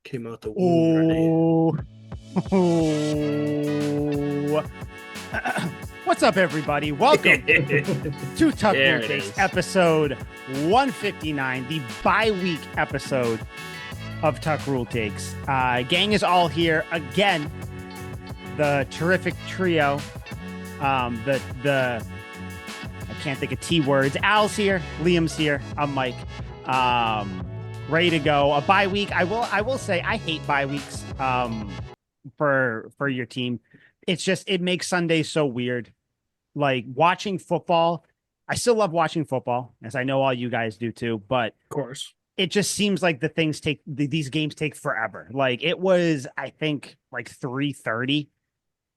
Came out the womb ready. Oh. What's up, everybody? Welcome to Tuck There Rule it Takes, is. episode 159, the bye-week episode of Tuck Rule Takes. Gang is all here again. The terrific trio. I can't think of T words. Al's here, Liam's here. I'm Mike. Ready to go. A bye week. I will say I hate bye weeks. For your team, it's just it makes Sunday so weird. Like watching football, I still love watching football, as I know all you guys do too. But Of course. it just seems like these games take forever. Like it was, I think, like 3:30.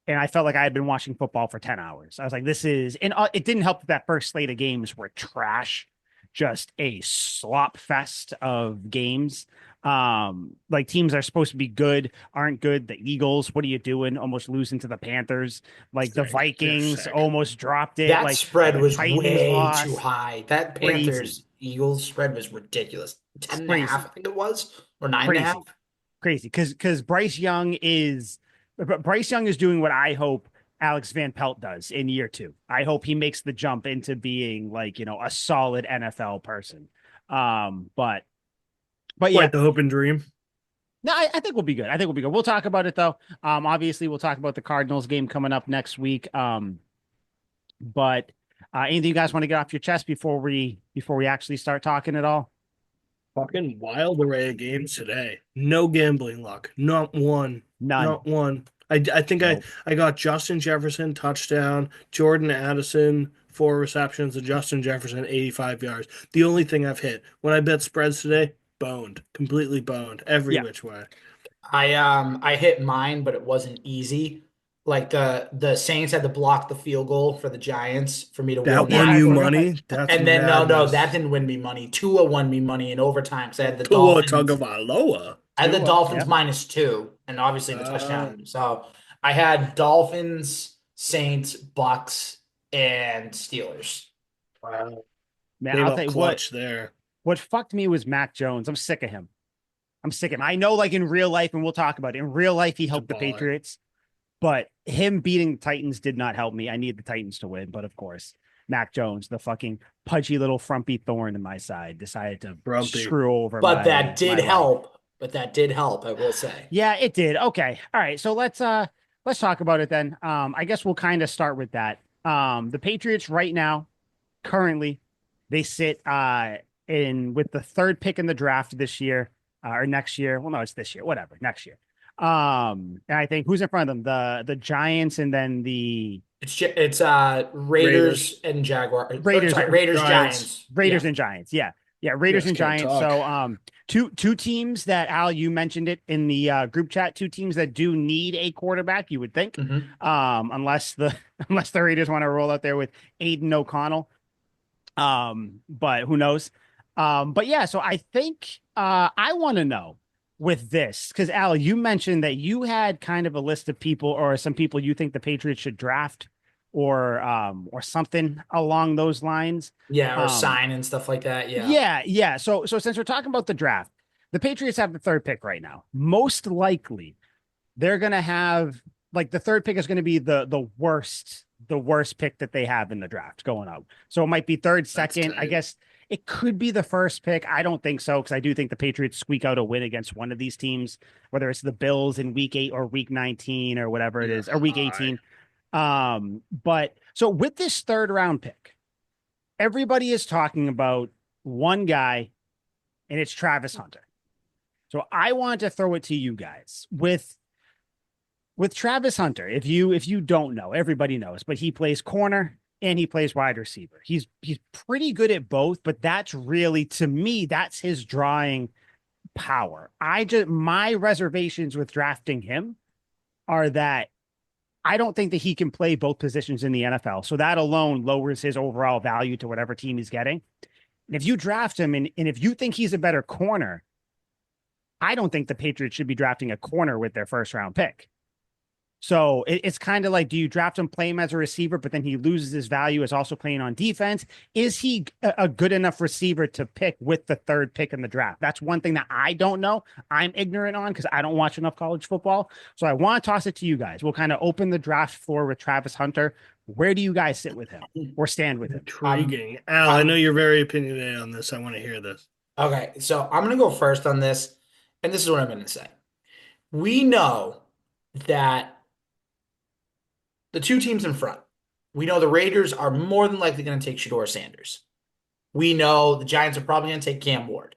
And I felt like I had been watching football for 10 hours. I was like, it didn't help that first slate of games were trash, just a slop fest of games. Like teams are supposed to be good, aren't good. The Eagles, what are you doing? Almost losing to the Panthers. Like the Sick. Vikings Sick. almost dropped it. That Like spread the was Titans way too lost. high. That Crazy. Panthers Eagles spread was ridiculous. 10 and a Crazy. half, I think it was, or 9.5. Crazy. Because Bryce Young is doing what I hope Alex Van Pelt does in year 2. I hope he makes the jump into being like, a solid NFL person. But yeah, Quite the hope and dream. no, I think we'll be good. We'll talk about it though. Obviously we'll talk about the Cardinals game coming up next week. But anything you guys want to get off your chest before we actually start talking at all? Fucking wild array of games today. No gambling luck. Not one. None. Not one. I think Nope. I got Justin Jefferson touchdown, Jordan Addison 4 receptions, and Justin Jefferson 85 yards. The only thing I've hit when I bet spreads today, boned, completely boned, every Yeah. which way. I hit mine, but it wasn't easy. Like the Saints had to block the field goal for the Giants for me to That win won that. you forgot. money. That's And then no, madness. that didn't win me money. Tua won me money in overtime because I had the Tua Dolphins. Tagovailoa. I had the Tua, Dolphins yeah. -2, and obviously the touchdown. So I had Dolphins, Saints, Bucks, and Steelers. Wow. Man, Came I'll up tell you clutch there. what fucked me was Mac Jones. I'm sick of him. I know, like in real life, and we'll talk about it. In real life, he helped the baller. Patriots, but him beating the Titans did not help me. I need the Titans to win, but of course, Mac Jones, the fucking pudgy little frumpy thorn in my side, decided to Frumpy. screw over. But that did my life. help. But that did help, I will say. Yeah, it did. Okay, all right. So let's talk about it then. I guess we'll kind of start with that. The Patriots right now, currently, they sit in with the 3rd pick in the draft this year. Or next year. Well, no, it's this year. Whatever, next year. And I think who's in front of them? The Giants, and then the It's Raiders and Jaguars. Raiders, Raiders, Giants. Giants. Raiders Yeah. and Giants. Yeah, Raiders Yes, and can't Giants. talk. So two teams that Al, you mentioned it in the group chat. 2 teams that do need a quarterback. You would think, Mhm. unless the Raiders want to roll out there with Aiden O'Connell. But who knows? But yeah, so I think I want to know with this, because Al, you mentioned that you had kind of a list of people or some people you think the Patriots should draft or something along those lines. Yeah, or sign and stuff like that. Yeah. So since we're talking about the draft, the Patriots have the 3rd pick right now. Most likely, they're gonna have like the 3rd pick is going to be the worst pick that they have in the draft going out. So it might be 3rd, 2nd. I guess it could be the 1st pick. I don't think so, because I do think the Patriots squeak out a win against one of these teams, whether it's the Bills in week 8 or week 19 or whatever it is, or week 18. But so with this 3rd round pick, everybody is talking about one guy, and it's Travis Hunter. So I want to throw it to you guys with Travis Hunter. If you don't know, everybody knows, but he plays corner and he plays wide receiver. He's pretty good at both, but that's really, to me, that's his drawing power. My reservations with drafting him are that I don't think that he can play both positions in the NFL. So that alone lowers his overall value to whatever team he's getting. And if you draft him and if you think he's a better corner, I don't think the Patriots should be drafting a corner with their 1st round pick. So it's kind of like, do you draft him, play him as a receiver, but then he loses his value as also playing on defense? Is he a good enough receiver to pick with the third pick in the draft? That's one thing that I don't know. I'm ignorant on because I don't watch enough college football. So I want to toss it to you guys. We'll kind of open the draft floor with Travis Hunter. Where do you guys sit with him or stand with him? Intriguing. Al, I know you're very opinionated on this. I want to hear this. Okay, so I'm gonna go first on this, and this is what I'm gonna say. We know that the two teams in front, we know the Raiders are more than likely going to take Shador Sanders. We know the Giants are probably going to take Cam Ward.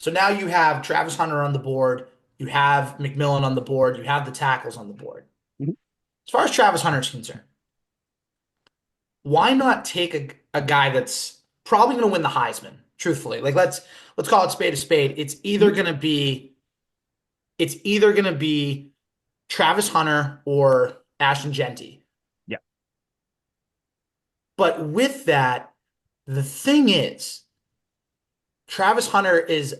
So now you have Travis Hunter on the board, you have McMillan on the board, you have the tackles on the board. Mhm. As far as Travis Hunter is concerned, why not take a guy that's probably going to win the Heisman? Truthfully, like let's call it spade a spade. It's either going to be Travis Hunter or Ashton Genty. Yeah. But with that, the thing is, Travis Hunter is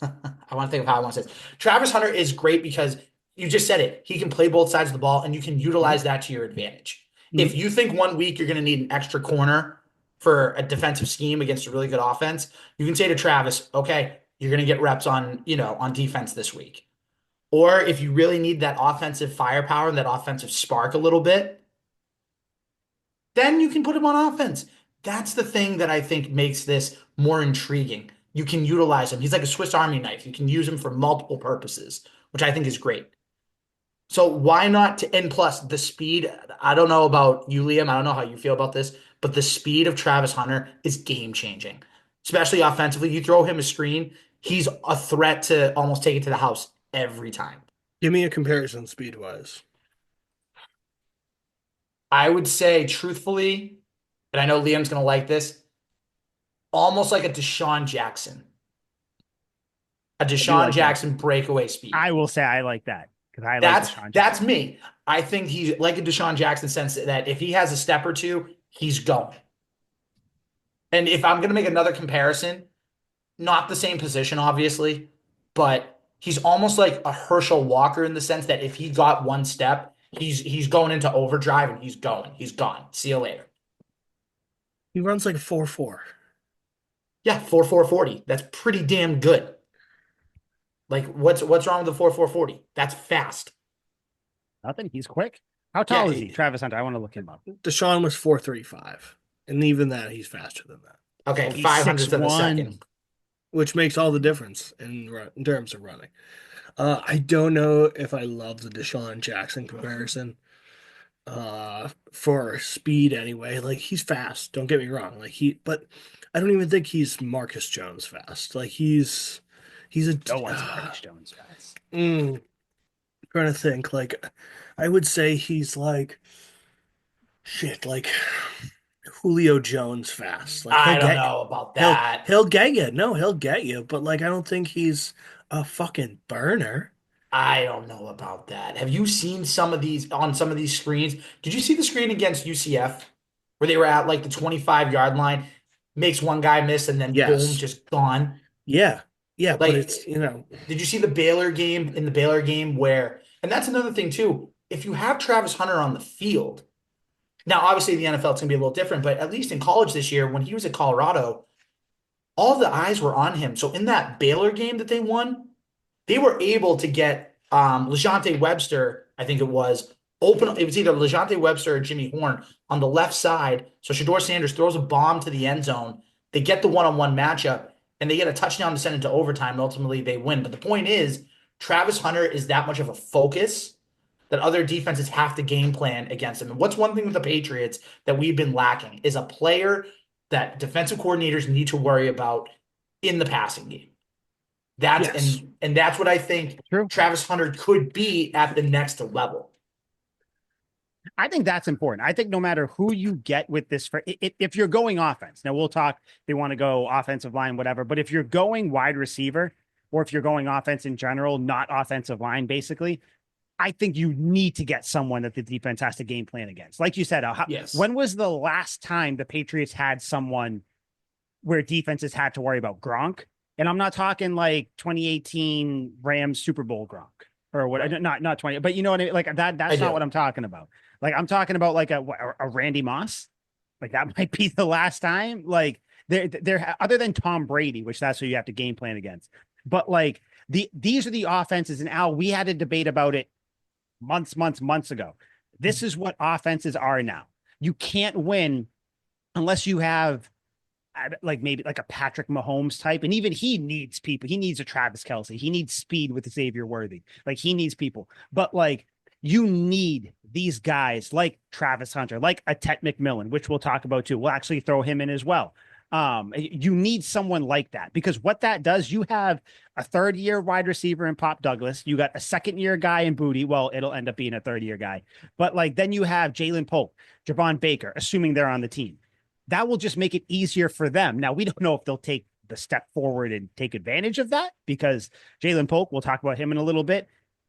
I want to think of how I want to say this. Travis Hunter is great because you just said it. He can play both sides of the ball and you can utilize that to your advantage. If you think one week you're going to need an extra corner for a defensive scheme against a really good offense, you can say to Travis, okay, you're going to get reps on defense this week. Or if you really need that offensive firepower and that offensive spark a little bit, then you can put him on offense. That's the thing that I think makes this more intriguing. You can utilize him. He's like a Swiss Army knife. You can use him for multiple purposes, which I think is great. So why not? And plus, the speed. I don't know about you, Liam. I don't know how you feel about this, but the speed of Travis Hunter is game changing, especially offensively. You throw him a screen, he's a threat to almost take it to the house every time. Give me a comparison speed wise. I would say, truthfully, and I know Liam's going to like this, almost like a Deshaun Jackson. A Deshaun like Jackson breakaway speed. I will say I like that because I like That's Deshaun that's Jackson. me. I think he's like a Deshaun Jackson sense that if he has a step or two, he's going. And if I'm going to make another comparison, not the same position, obviously, but he's almost like a Herschel Walker in the sense that if he got one step, he's going into overdrive and he's going. He's gone. See you later. He runs like a 4.4. Yeah, 4.40. That's pretty damn good. Like, what's wrong with the 4.40? That's fast. Nothing. He's quick. How Yeah, tall is he? Travis Hunter. I want to look him up. Deshaun was 4.35. And even that, he's faster than that. Okay, Oh, he's 500th of a 6'1". second. Which makes all the difference in terms of running. I don't know if I love the Deshaun Jackson comparison. For speed anyway. Like he's fast, don't get me wrong. But I don't even think he's Marcus Jones fast. Like he's a No one's Marcus Jones fast. trying to think. Like I would say he's like like Julio Jones fast. Like I don't know about that. he'll get you. No, he'll get you. But like I don't think he's a fucking burner. I don't know about that. Have you seen some of these on some of these screens? Did you see the screen against UCF where they were at like the 25-yard line, makes one guy miss, and then boom, Yes. just gone? Yeah. Yeah, but Like, it's did you see the Baylor game in the Baylor game where, and that's another thing too, if you have Travis Hunter on the field, now obviously the NFL it's gonna be a little different, but at least in college this year, when he was at Colorado, all the eyes were on him. So in that Baylor game that they won, they were able to get LeJonte Webster, I think it was, open. It was either LeJonte Webster or Jimmy Horn on the left side. So Shador Sanders throws a bomb to the end zone. They get the one-on-one matchup, and they get a touchdown to send it to overtime, and ultimately they win. But the point is, Travis Hunter is that much of a focus that other defenses have to game plan against him. And what's one thing with the Patriots that we've been lacking is a player that defensive coordinators need to worry about in the passing game. That's Yes. and that's what I think True. Travis Hunter could be at the next level. I think that's important. I think no matter who you get with this, if you're going offense, now we'll talk, they want to go offensive line, whatever. But if you're going wide receiver, or if you're going offense in general, not offensive line, basically, I think you need to get someone that the defense has to game plan against. Like you said, Yes. when was the last time the Patriots had someone where defenses had to worry about Gronk? And I'm not talking like 2018 Rams Super Bowl Gronk. or what? Right. Not 20, but you know what I mean? Like that. I That's not do. what I'm talking about. Like I'm talking about like a Randy Moss. Like that might be the last time. Like they're other than Tom Brady, which that's who you have to game plan against. But like these are the offenses, and Al, we had a debate about it months ago. This is what offenses are now. You can't win unless you have like maybe like a Patrick Mahomes type. And even he needs people. He needs a Travis Kelce. He needs speed with Xavier Worthy. Like he needs people. But like you need these guys like Travis Hunter, like a Tet McMillan, which we'll talk about too. We'll actually throw him in as well. You need someone like that because what that does, you have a third year wide receiver in Pop Douglas. You got a second year guy in Booty. Well, it'll end up being a third year guy, but like then you have Jalen Polk, Javon Baker, assuming they're on the team. That will just make it easier for them. Now, we don't know if they'll take the step forward and take advantage of that because Jalen Polk, we'll talk about him in a little bit.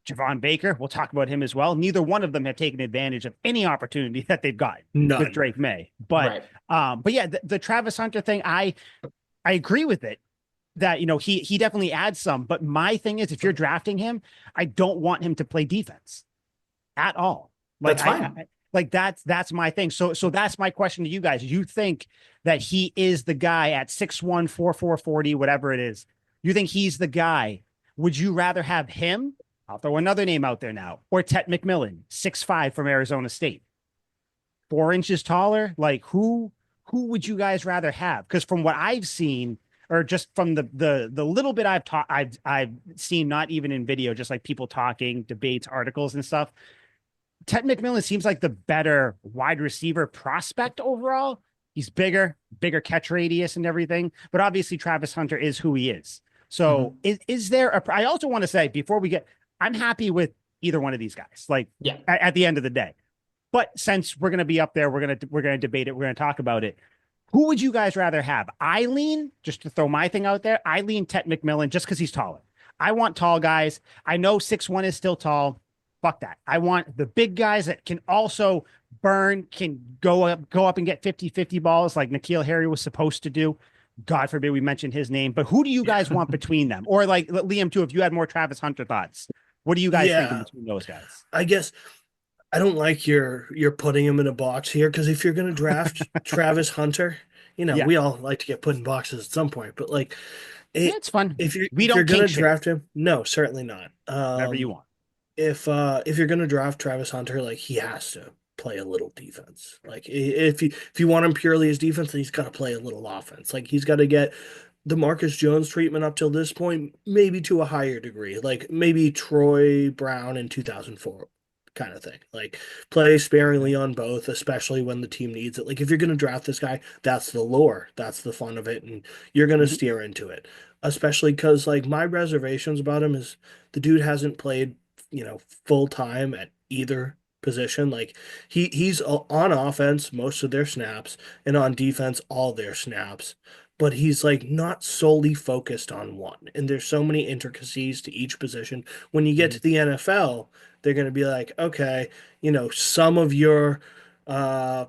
Javon Baker, we'll talk about him as well. Neither one of them have taken advantage of any opportunity that they've got with None. Drake May. Right. But yeah, the Travis Hunter thing, I agree with it that he definitely adds some. But my thing is, if you're drafting him, I don't want him to play defense at all. Like That's fine. like that's my thing. So that's my question to you guys. You think that he is the guy at 6'1", 440, whatever it is. You think he's the guy? Would you rather have him? I'll throw another name out there now, or Tet McMillan, 6'5" from Arizona State, 4 inches taller. Like who would you guys rather have? Because from what I've seen, or just from the little bit I've seen, not even in video, just like people talking, debates, articles, and stuff. Ted McMillan seems like the better wide receiver prospect overall. He's bigger catch radius and everything. But obviously, Travis Hunter is who he is. So, Mhm. is there a? I also want to say before we get, I'm happy with either one of these guys. Like Yeah. at the end of the day. But since we're gonna be up there, we're gonna debate it. We're gonna talk about it. Who would you guys rather have? Eileen, just to throw my thing out there, Eileen Tet McMillan, just because he's taller. I want tall guys. I know 6'1" is still tall. Fuck that. I want the big guys that can also burn, can go up and get 50-50 balls like N'Keal Harry was supposed to do. God forbid we mention his name. But who do you guys want between them? Or like Liam, too, if you had more Travis Hunter thoughts, what are you guys thinking Yeah, between those guys? I guess I don't like you're putting him in a box here because if you're gonna draft Travis Hunter, Yeah. we all like to get put in boxes at some point, but like Yeah, it, it's fun. if you're We if you're don't gonna kink shame. draft him, no, certainly not. Whatever you want. If you're gonna draft Travis Hunter, like he has to play a little defense. Like if you want him purely as defense, then he's got to play a little offense. Like he's got to get the Marcus Jones treatment up till this point, maybe to a higher degree, like maybe Troy Brown in 2004 kind of thing. Like play sparingly on both, especially when the team needs it. Like if you're going to draft this guy, that's the lore, that's the fun of it, and you're going to Mhm. steer into it. Especially because like my reservations about him is the dude hasn't played, full time at either position. Like he's on offense most of their snaps and on defense all their snaps, but he's like not solely focused on one. And there's so many intricacies to each position. When you get Mhm. to the NFL, they're going to be like, okay, some of your uh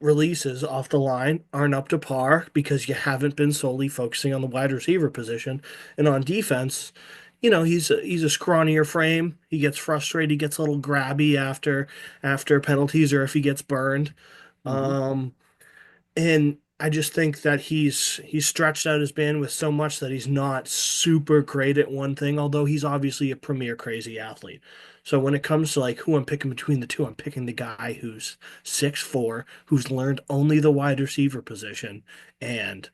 releases off the line aren't up to par because you haven't been solely focusing on the wide receiver position. And on defense, he's a scrawnier frame. He gets frustrated, he gets a little grabby after penalties or if he gets burned. Mhm. Um and I just think that he's stretched out his bandwidth so much that he's not super great at one thing, although he's obviously a premier crazy athlete. So when it comes to like who I'm picking between the two, I'm picking the guy who's 6'4", who's learned only the wide receiver position, and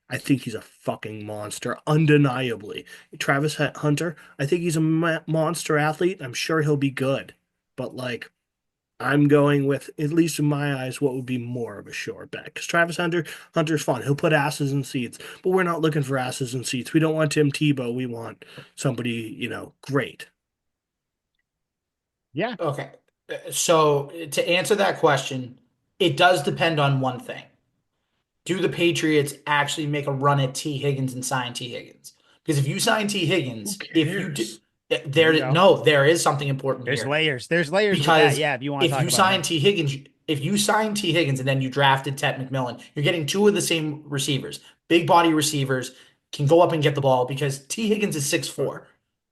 I think he's a fucking monster, undeniably. Travis Hunter, I think he's a monster athlete. I'm sure he'll be good, but like I'm going with, at least in my eyes, what would be more of a sure bet. Because Hunter's fun. He'll put asses in seats, but we're not looking for asses in seats. We don't want Tim Tebow. We want somebody, great. Yeah. Okay. So to answer that question, it does depend on one thing. Do the Patriots actually make a run at T. Higgins and sign T. Higgins? Because if you sign T. Who Higgins, if you do, cares? Here we there, go. no, there is something important There's here. layers. There's layers with that. Because Yeah, if you want to if talk you about sign him. T. Higgins, if you sign T. Higgins and then you drafted Ted McMillan, you're getting two of the same receivers, big body receivers, can go up and get the ball because T. Higgins is 6'4".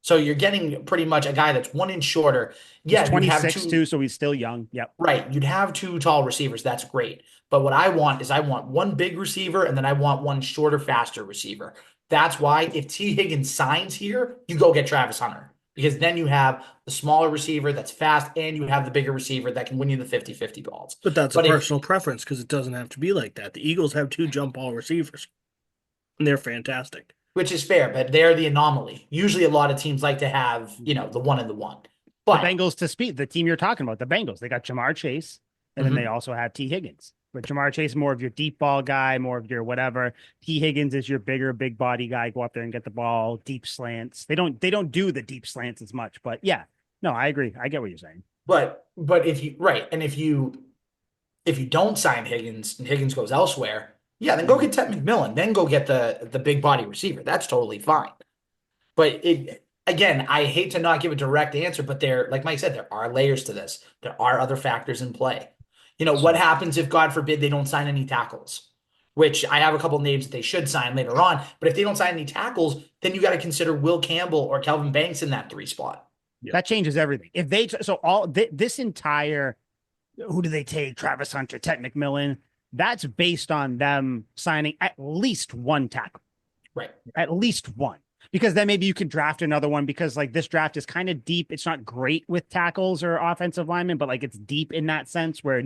So you're getting pretty much a guy that's 1 inch shorter. He's Yeah, you'd have 26 two, too, so he's still young. Yep. right. You'd have two tall receivers. That's great. But what I want is I want one big receiver and then I want one shorter, faster receiver. That's why if T. Higgins signs here, you go get Travis Hunter because then you have the smaller receiver that's fast and you have the bigger receiver that can win you the 50-50 balls. But that's a But if, personal preference because it doesn't have to be like that. The Eagles have two jump ball receivers, and they're fantastic. which is fair, but they're the anomaly. Usually a lot of teams like to have, the one and the one. The But Bengals to speed, the team you're talking about, the Bengals, they got Jamar Chase, and then they mhm. also have T. Higgins. But Jamar Chase is more of your deep ball guy, more of your whatever. T. Higgins is your bigger, big body guy. Go up there and get the ball, deep slants. They don't do the deep slants as much, but yeah, no, I agree. I get what you're saying. But if you right, and if you don't sign Higgins and Higgins goes elsewhere, yeah, then go get Ted McMillan, then go get the big body receiver. That's totally fine. But it again, I hate to not give a direct answer, but there, like Mike said, there are layers to this. There are other factors in play. What So happens if, God forbid, they don't sign any tackles? Which I have a couple names that they should sign later on. But if they don't sign any tackles, then you got to consider Will Campbell or Kelvin Banks in that 3 spot. Yeah. that changes everything. If they so all this entire who do they take? Travis Hunter, Ted McMillan. That's based on them signing at least one tackle, Right. at least one. Because then maybe you can draft another one because like this draft is kind of deep. It's not great with tackles or offensive linemen, but like it's deep in that sense where there's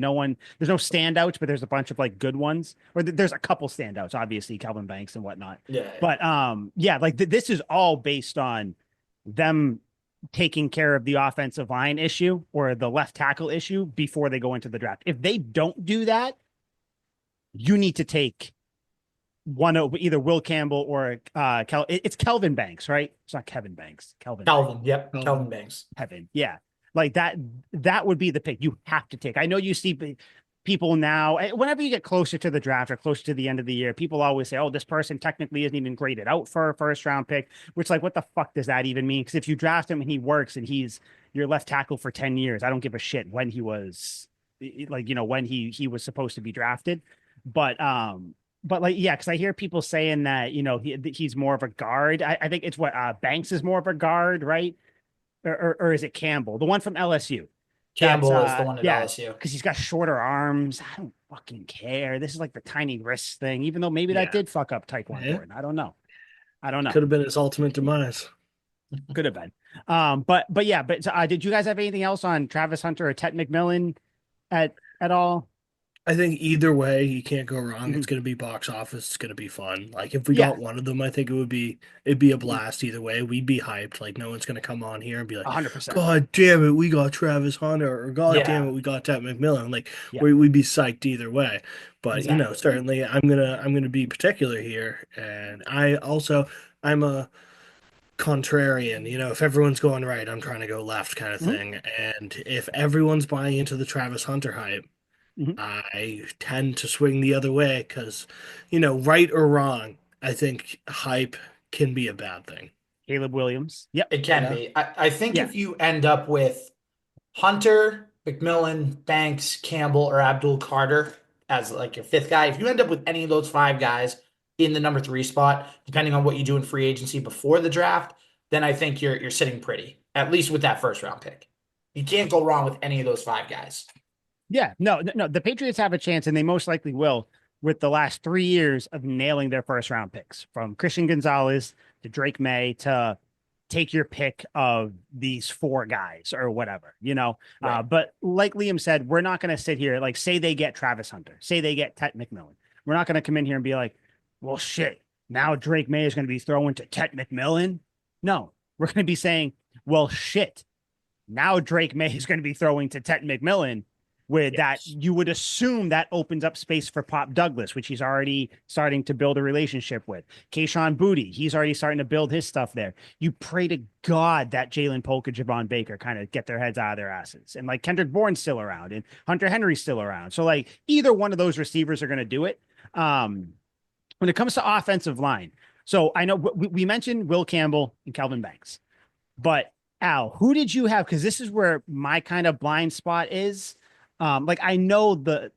no standouts, but there's a bunch of like good ones, or there's a couple standouts, obviously Calvin Banks and whatnot. Yeah. But yeah, like this is all based on them taking care of the offensive line issue or the left tackle issue before they go into the draft. If they don't do that, you need to take one of either Will Campbell or it's Kelvin Banks, right? It's not Kevin Banks. Kelvin Calvin. Banks. Yep. Calvin Banks. Kevin. Yeah. Like that would be the pick you have to take. I know you see people now, whenever you get closer to the draft or closer to the end of the year, people always say, oh, this person technically isn't even graded out for a first round pick, which like, what the fuck does that even mean? Because if you draft him and he works and he's your left tackle for 10 years, I don't give a shit when he was like, when he was supposed to be drafted. But like, yeah, because I hear people saying that, he's more of a guard. I think it's what Banks is more of a guard, right? Or is it Campbell, the one from LSU? That's Campbell is the one at yeah, LSU. because he's got shorter arms. I don't fucking care. This is like the tiny wrist thing, even though maybe that Yeah. did fuck up Tyquan Yeah. Gordon. I don't know. I don't know. Could have been his ultimate demise. Could have been. But yeah, but did you guys have anything else on Travis Hunter or Ted McMillan at all? I think either way, you can't go wrong. Mhm. It's going to be box office. It's going to be fun. Like if we Yeah, got one of them, I think it'd be a mhm, blast either way. We'd be hyped. Like no one's going to come on here and be like, 100%. "God damn it, we got Travis Hunter," or "God damn Yeah. it, we got Ted McMillan." Like Yeah. we'd be psyched either way. But Exactly. certainly I'm gonna be particular here, and I'm a contrarian. If everyone's going right, I'm trying to go left, kind of Mhm, thing. And if everyone's buying into the Travis Hunter hype. mhm. I tend to swing the other way because, right or wrong, I think hype can be a bad thing. Caleb Williams. Yep. It can be. I think Yeah. if you end up with Hunter, McMillan, Banks, Campbell, or Abdul Carter as like your 5th guy, if you end up with any of those 5 guys in the number 3 spot, depending on what you do in free agency before the draft, then I think you're sitting pretty, at least with that first round pick. You can't go wrong with any of those 5 guys. Yeah, no. The Patriots have a chance, and they most likely will, with the last 3 years of nailing their first round picks, from Christian Gonzalez to Drake May to take your pick of these 4 guys or whatever, Right. But like Liam said, we're not going to sit here like say they get Travis Hunter, say they get Tet McMillan. We're not going to come in here and be like, well, shit, now Drake May is going to be throwing to Tet McMillan. No, we're going to be saying, well, shit, now Drake May is going to be throwing to Tet McMillan with that. Yes. You would assume that opens up space for Pop Douglas, which he's already starting to build a relationship with. Kayshawn Booty, he's already starting to build his stuff there. You pray to God that Jalen Polk and Javon Baker kind of get their heads out of their asses. And like Kendrick Bourne's still around and Hunter Henry's still around. So like either one of those receivers are going to do it. When it comes to offensive line, so I know we mentioned Will Campbell and Calvin Banks, but Al, who did you have? Because this is where my kind of blind spot is. Like I know the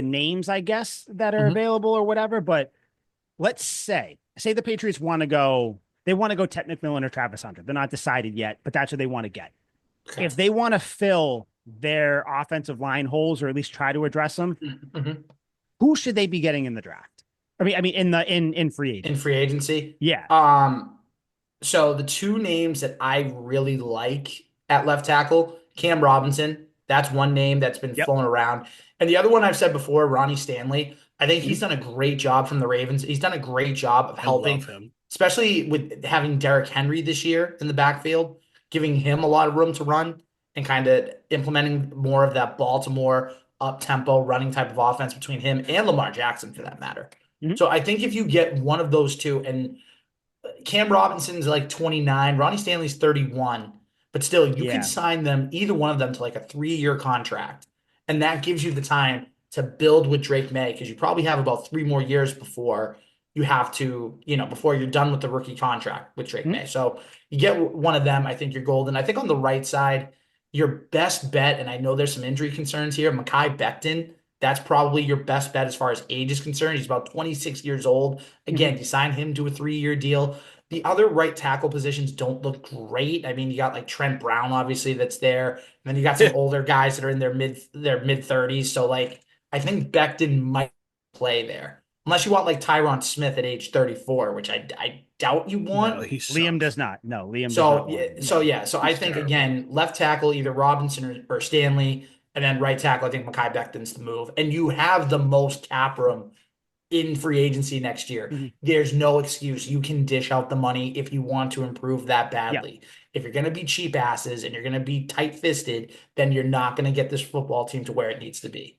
names, I guess, that are Mhm. available or whatever, but let's say the Patriots want to go They want to go Ted McMillan or Travis Hunter. They're not decided yet, but that's what they want to get. Okay. If they want to fill their offensive line holes or at least try to address them, Mhm. who should they be getting in the draft? I mean, in free In agency. free agency. Yeah. Um, so the two names that I really like at left tackle, Cam Robinson. That's one name that's been Yep. flown around. And the other one I've said before, Ronnie Stanley. I think Mhm. he's done a great job from the Ravens. He's done a great job of I love helping, him. especially with having Derrick Henry this year in the backfield, giving him a lot of room to run and kind of implementing more of that Baltimore up tempo running type of offense between him and Lamar Jackson for that matter. Mhm. So I think if you get one of those two, and Cam Robinson's like 29, Ronnie Stanley's 31, but still, you could Yeah. sign them, either one of them, to like a 3-year contract. And that gives you the time to build with Drake May because you probably have about 3 more years before you have to, before you're done with the rookie contract with Drake Mhm. May. So you get one of them, I think you're golden. I think on the right side, your best bet, and I know there's some injury concerns here, Mekhi Becton. That's probably your best bet as far as age is concerned. He's about 26 years old. Mhm. Again, you sign him to a 3-year deal. The other right tackle positions don't look great. I mean, you got like Trent Brown, obviously, that's there. And then you got some older guys that are in their mid 30s. So like I think Becton might play there. Unless you want like Tyron Smith at age 34, which I doubt you No, want. he Liam sucks. does not. No, Liam does not So want yeah, him. so No. yeah, so I He's think terrible. again, left tackle either Robinson or Stanley, and then right tackle, I think Mekhi Becton's the move. And you have the most cap room in free agency next year. Mhm. There's no excuse. You can dish out the money if you want to improve that Yeah. badly. If you're going to be cheap asses and you're going to be tight fisted, then you're not going to get this football team to where it needs to be.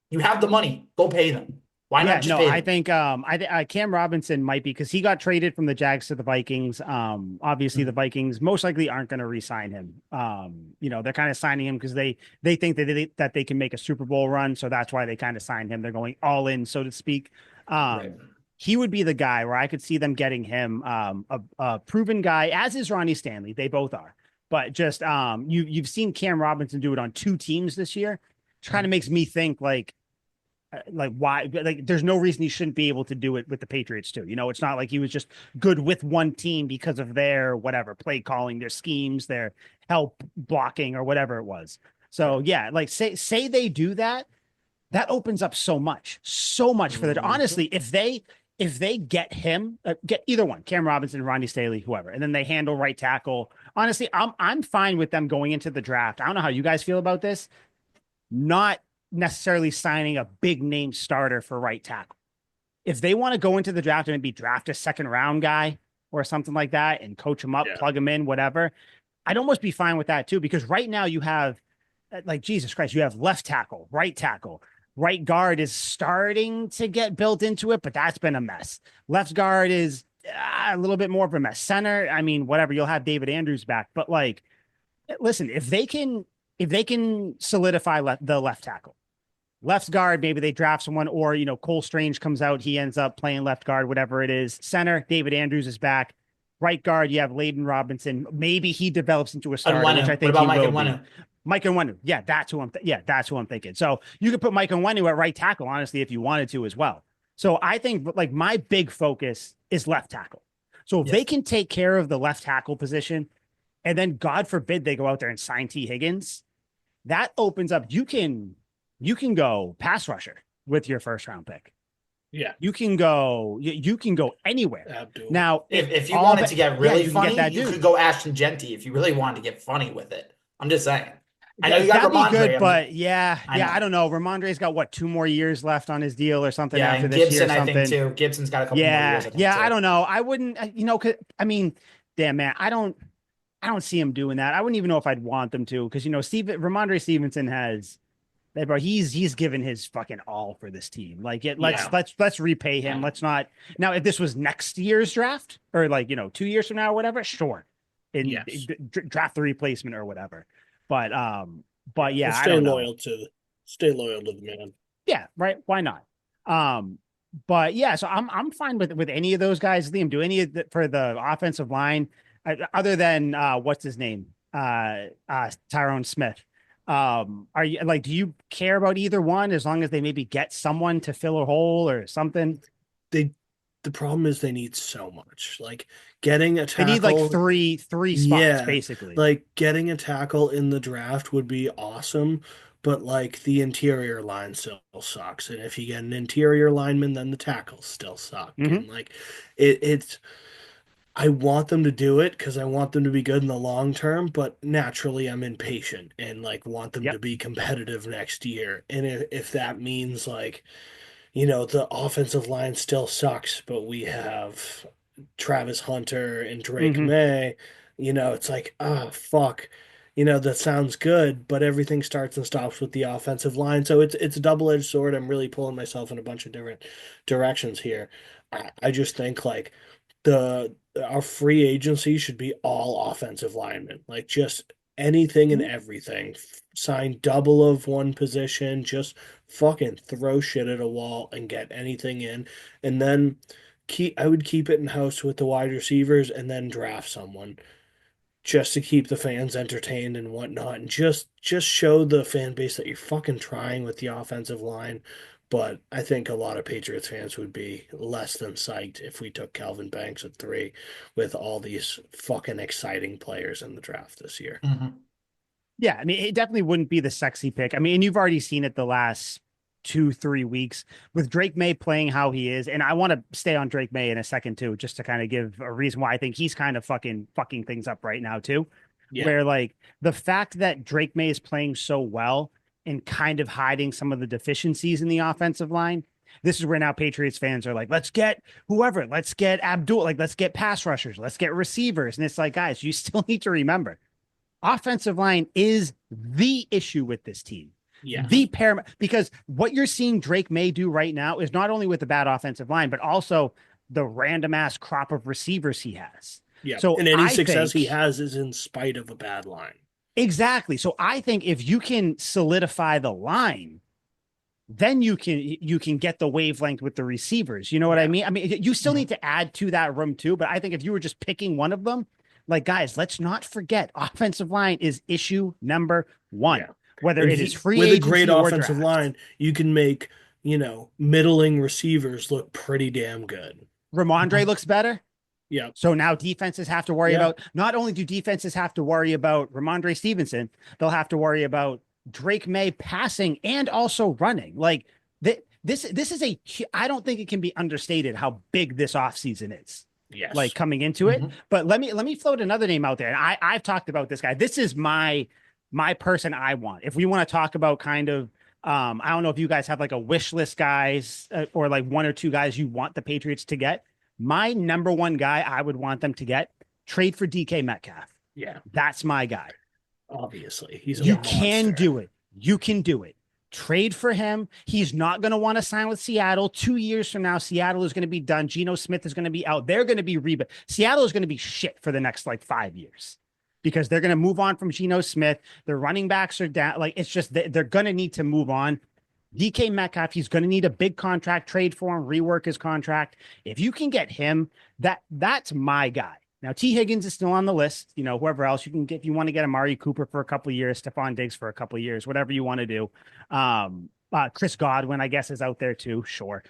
You have the money, go pay them. Why Yeah, not just no, pay I them? think Cam Robinson might be because he got traded from the Jags to the Vikings. Obviously the Mhm. Vikings most likely aren't going to re-sign him. They're kind of signing him because they think that they can make a Super Bowl run, so that's why they kind of signed him. They're going all in, so to speak. Right. He would be the guy where I could see them getting him a proven guy, as is Ronnie Stanley. They both are, but just you've seen Cam Robinson do it on 2 teams this year. Which kind of makes me think like why like there's no reason he shouldn't be able to do it with the Patriots too. It's not like he was just good with one team because of their whatever play calling, their schemes, their help blocking or whatever it was. So Right. yeah, like say they do that, that opens up so much for the Mhm. honestly, if they get him, get either one, Cam Robinson, Ronnie Staley, whoever, and then they handle right tackle. Honestly, I'm fine with them going into the draft. I don't know how you guys feel about this, not necessarily signing a big name starter for right tackle. If they want to go into the draft and maybe draft a second round guy or something like that and coach him up, Yeah. plug him in, whatever, I'd almost be fine with that too. Because right now you have, like, Jesus Christ, you have left tackle, right tackle. Right guard is starting to get built into it, but that's been a mess. Left guard is a little bit more of a mess. Center, I mean, whatever, you'll have David Andrews back. But like, listen, if they can solidify the left tackle, left guard, maybe they draft someone, or Cole Strange comes out, he ends up playing left guard, whatever it is. Center, David Andrews is back. Right guard, you have Layden Robinson. Maybe he develops into a starter, which I Onwenu. What think about he Mike will be. Onwenu? Mike Onwenu, yeah, that's who I'm thinking. So you could put Mike Onwenu at right tackle, honestly, if you wanted to as well. So I think like my big focus is left tackle. So if they Yes. can take care of the left tackle position, and then God forbid they go out there and sign T. Higgins, that opens up. You can go pass rusher with your first round pick. Yeah. You can go anywhere. Abdul. Now, If you all wanted the to get yeah, really you can get funny, that you could dude. go Ashton Genty if you really wanted to get funny with it. I'm just saying. I know you got That'd be good, Ramondre. but yeah, I yeah, I know. don't know. Ramondre's got what, 2 more years left on his deal or something Yeah, after and this year or Gibson, I think something. too. Gibson's got a couple more years, Yeah, I think yeah, I too. don't know. I wouldn't, 'cause, I mean, damn man, I don't see him doing that. I wouldn't even know if I'd want them to, because Ramondre Stevenson has. Hey, bro, he's given his fucking all for this team. Like, let's Yeah. let's repay him. Yeah. Let's not now. If this was next year's draft or like 2 years from now or whatever, sure, and Yes. draft the replacement or whatever. But Yeah. But yeah, I don't know. stay loyal to the man. Yeah, right. Why not? Um, but yeah, so I'm fine with any of those guys. Liam, do any of for the offensive line, other than what's his name, Tyrone Smith. Are you like, do you care about either one as long as they maybe get someone to fill a hole or something? They the problem is they need so much. Like getting a They need like tackle, three spots yeah, basically. like getting a tackle in the draft would be awesome, but like the interior line still sucks. And if you get an interior lineman, then the tackles still suck. Hmm. And like it's I want them to do it because I want them to be good in the long term, but naturally I'm impatient and like want them to Yep. be competitive next year. And if that means like, the offensive line still sucks, but we have Travis Hunter and Drake Hmm. May, it's like, oh, fuck. That sounds good, but everything starts and stops with the offensive line. So it's a double-edged sword. I'm really pulling myself in a bunch of different directions here. I just think like the our free agency should be all offensive linemen, like just anything and everything. Sign double of one position, just fucking throw shit at a wall and get anything in, and then I would keep it in house with the wide receivers and then draft someone just to keep the fans entertained and whatnot, and just show the fan base that you're fucking trying with the offensive line. But I think a lot of Patriots fans would be less than psyched if we took Calvin Banks at 3 with all these fucking exciting players in the draft this year. Mhm. Yeah, I mean, it definitely wouldn't be the sexy pick. I mean, and you've already seen it the last 2, 3 weeks with Drake May playing how he is. And I want to stay on Drake May in a second too, just to kind of give a reason why I think he's kind of fucking things up right now too. Yeah. Where like the fact that Drake May is playing so well and kind of hiding some of the deficiencies in the offensive line. This is where now Patriots fans are like, let's get whoever, let's get Abdul, like let's get pass rushers, let's get receivers. And it's like, guys, you still need to remember offensive line is the issue with this team. The Yes. paramount, because what you're seeing Drake May do right now is not only with the bad offensive line, but also the random ass crop of receivers he has. Yeah. So And any I success he think has is in spite of a bad line. exactly. So I think if you can solidify the line, then you can get the wavelength with the receivers. You know what I Yeah. mean? I mean, you still Mhm. need to add to that room too, but I think if you were just picking one of them, like guys, let's not forget offensive line is issue number one, Yeah. whether And it is free with a great agency or offensive draft. line, you can make, middling receivers look pretty damn good. Ramondre Mhm. looks better. Yeah. So now defenses have to worry Yeah. about not only do defenses have to worry about Ramondre Stevenson, they'll have to worry about Drake May passing and also running. Like this is a I don't think it can be understated how big this offseason is. Like Yes. coming into it. Mhm. But let me float another name out there. And I've talked about this guy. This is my person I want. If we want to talk about kind of I don't know if you guys have like a wish list guys or like one or two guys you want the Patriots to get. My number one guy I would want them to get trade for DK Metcalf. Yeah. That's my guy. Obviously, he's a You Yeah. can monster. do it. You can do it. Trade for him. He's not going to want to sign with Seattle. 2 years from now, Seattle is going to be done. Geno Smith is going to be out. They're going to be rebuilt. Seattle is going to be shit for the next like 5 years because they're going to move on from Geno Smith. Their running backs are down. Like it's just they're going to need to move on. DK Metcalf, he's going to need a big contract trade for him, rework his contract. If you can get him, that's my guy. Now, T. Higgins is still on the list. You know, whoever else you can get, if you want to get Amari Cooper for a couple of years, Stephon Diggs for a couple of years, whatever you want to do. Chris Godwin, I guess, is out there too. Sure.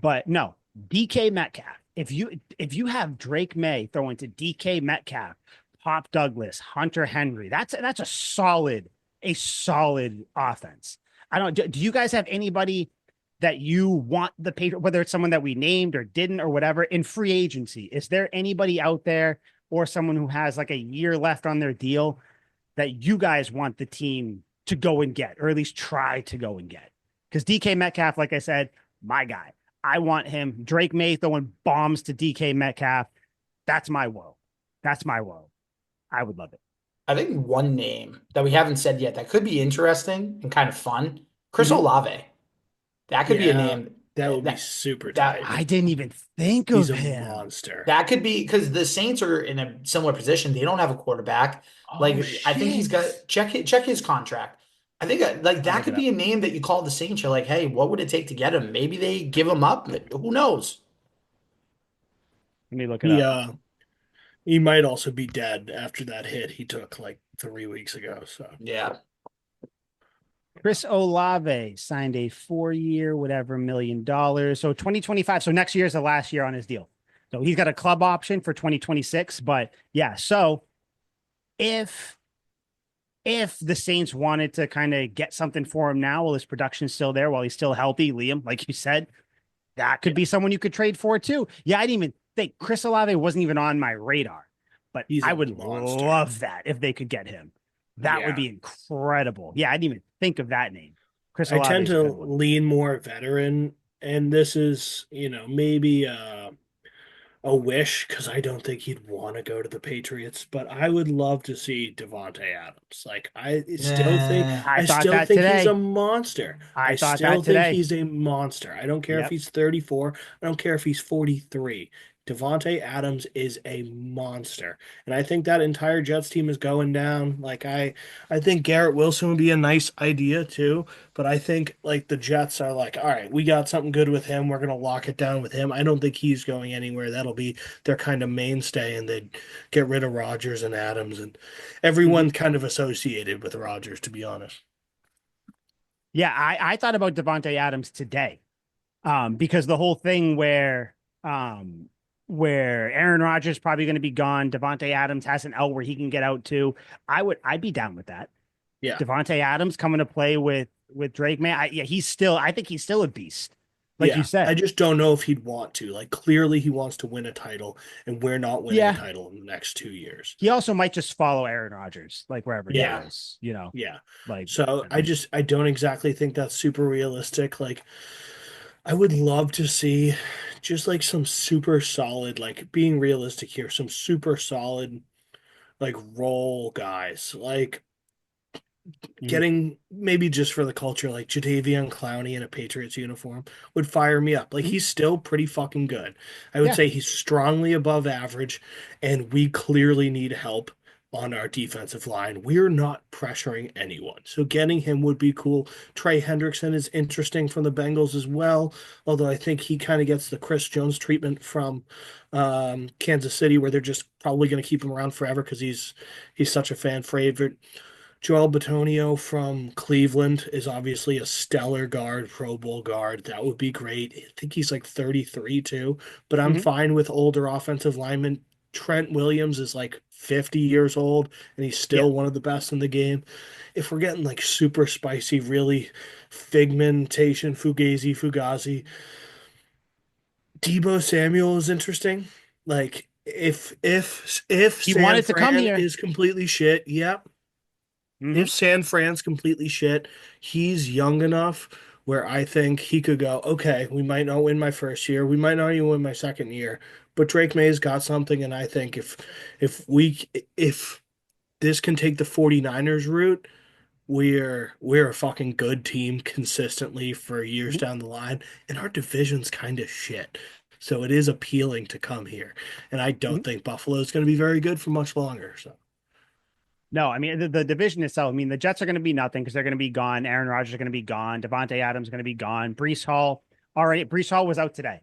But no, DK Metcalf. If you have Drake May throw into DK Metcalf, Pop Douglas, Hunter Henry, that's a solid offense. I don't. Do you guys have anybody that you want the Patriot, whether it's someone that we named or didn't or whatever, in free agency? Is there anybody out there or someone who has like a year left on their deal that you guys want the team to go and get, or at least try to go and get? Because DK Metcalf, like I said, my guy. I want him. Drake May throwing bombs to DK Metcalf. That's my world. That's my world. I would love it. I think one name that we haven't said yet that could be interesting and kind of fun, Chris Mhm. Olave. That could be a Yeah, name that would be that super tight. I that didn't even think He's of a him. monster. that could be because the Saints are in a similar position. They don't have a quarterback. Oh Like I think he's shit. got check his contract. I think like I'll that look it could be up. a name that you call the Saints. You're like, hey, what would it take to get him? Maybe they give him up. Who knows? Let me look it He up. uh he might also be dead after that hit he took like 3 weeks ago. So Yeah. Chris Olave signed a 4-year, whatever, $1 million. So 2025. So next year is the last year on his deal. So he's got a club option for 2026. But yeah, so if the Saints wanted to kind of get something for him now while his production's still there, while he's still healthy, Liam, like you said, that could Yeah, be someone you could trade for too. Yeah, I didn't even think Chris Olave wasn't even on my radar, but he's I a would monster. love that if they could get him. That would Yeah. be incredible. Yeah, I didn't even think of that name. Chris I Olave tend is a to good one. lean more veteran, and this is, maybe a wish because I don't think he'd want to go to the Patriots, but I would love to see Devonte Adams. Like Nah. I I thought still that think he's a today. monster. I I thought that still think today. he's a monster. I don't care if Yep. he's 34. I don't care if he's 43. Devonte Adams is a monster. And I think that entire Jets team is going down. I think Garrett Wilson would be a nice idea too. But I think like the Jets are like, all right, we got something good with him. We're gonna lock it down with him. I don't think he's going anywhere. That'll be their kind of mainstay, and they'd get rid of Rodgers and Adams and Mhm. everyone kind of associated with Rodgers, to be honest. Yeah, I thought about Devonte Adams today. Because the whole thing um where Aaron Rodgers probably going to be gone, Devonte Adams has an out where he can get out too. I'd be down with that. Yeah. Devonte Adams coming to play with Drake, man. Yeah, I think he's still a beast, like you Yeah. I said. just don't know if he'd want to. Like clearly he wants to win a title, and we're not winning a Yeah, title in the next 2 years. he also might just follow Aaron Rodgers like wherever he Yeah. goes. Yeah. Like So I don't exactly think that's super realistic. Like I would love to see just like some super solid, like being realistic here, some super solid like role guys. Like mhm, getting maybe just for the culture, like Jadavion Clowney in a Patriots uniform would fire me up. Like mhm. he's still pretty fucking good. I would Yeah. say he's strongly above average, and we clearly need help on our defensive line. We're not pressuring anyone. So getting him would be cool. Trey Hendrickson is interesting from the Bengals as well, although I think he kind of gets the Chris Jones treatment from Kansas City, where they're just probably going to keep him around forever because he's such a fan favorite. Joel Bitonio from Cleveland is obviously a stellar guard, Pro Bowl guard. That would be great. I think he's like 33 too, but I'm Mhm, fine with older offensive linemen. Trent Williams is like 50 years old and he's yeah. still one of the best in the game. If we're getting like super spicy, really figmentation, Fugazi, Debo Samuel is interesting. Like if He San wanted to come Fran here. is completely shit, yep, Hmm. if San Fran's completely shit, he's young enough where I think he could go, okay, we might not win my first year, we might not even win my second year, but Drake May's got something, and I think if this can take the 49ers route, we're a fucking good team consistently for years down the line, and our division's kind of shit. So it is appealing to come here. And I don't think Buffalo's going to be very good for much longer. So No, I mean the division itself. I mean the Jets are going to be nothing because they're going to be gone. Aaron Rodgers is going to be gone. Devonte Adams is going to be gone. Brees Hall already. Brees Hall was out today.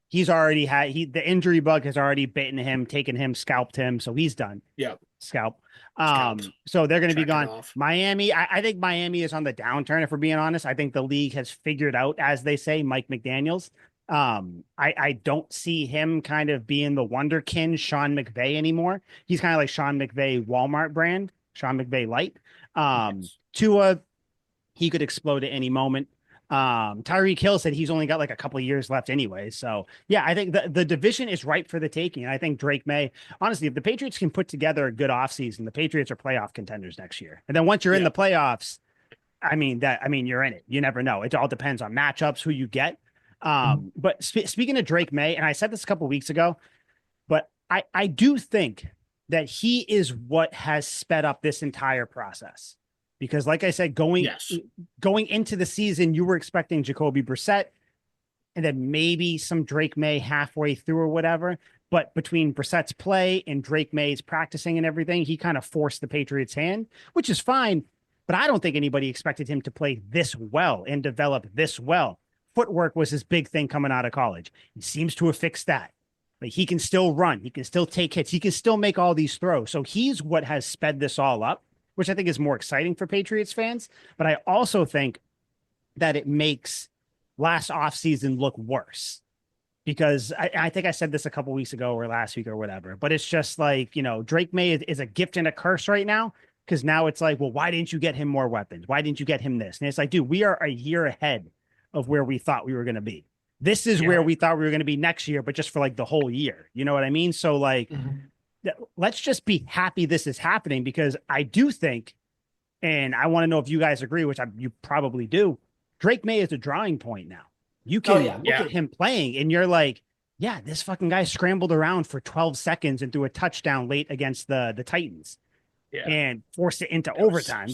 He's already had the injury bug has already bitten him, taken him, scalped him, so he's done. yeah, Scalp. scalped. So they're going to be Check it gone. off. Miami, I think Miami is on the downturn. If we're being honest, I think the league has figured out, as they say, Mike McDaniel's. I don't see him kind of being the wonderkin Sean McVay anymore. He's kind of like Sean McVay Walmart brand, Sean McVay light. Yes. Tua, he could explode at any moment. Tyreek Hill said he's only got like a couple of years left anyway. So yeah, I think the division is ripe for the taking. And I think Drake May, honestly, if the Patriots can put together a good offseason, the Patriots are playoff contenders next year. And then once you're in Yeah. the playoffs, I mean, you're in it. You never know. It all depends on matchups, who you get. But speaking of Drake May, and I said this a couple of weeks ago, but I do think that he is what has sped up this entire process. Because, like I said, Yes. going into the season, you were expecting Jacoby Brissett and then maybe some Drake May halfway through or whatever. But between Brissett's play and Drake May's practicing and everything, he kind of forced the Patriots' hand, which is fine. But I don't think anybody expected him to play this well and develop this well. Footwork was his big thing coming out of college. He seems to have fixed that. Like he can still run, he can still take hits, he can still make all these throws. So he's what has sped this all up. which I think is more exciting for Patriots fans. But I also think that it makes last offseason look worse because I think I said this a couple weeks ago or last week or whatever, but it's just like, Drake May is a gift and a curse right now because now it's like, well, why didn't you get him more weapons? Why didn't you get him this? And it's like, dude, we are a year ahead of where we thought we were going to be. This is where we thought we were going to be next year, but just for like the whole year. You know what I mean? So like, let's just be happy this is happening because I do think, and I want to know if you guys agree, which you probably do. Drake May is a drawing point now. You can look at him playing and you're like, yeah, this fucking guy scrambled around for 12 seconds and threw a touchdown late against the Titans and forced it into overtime.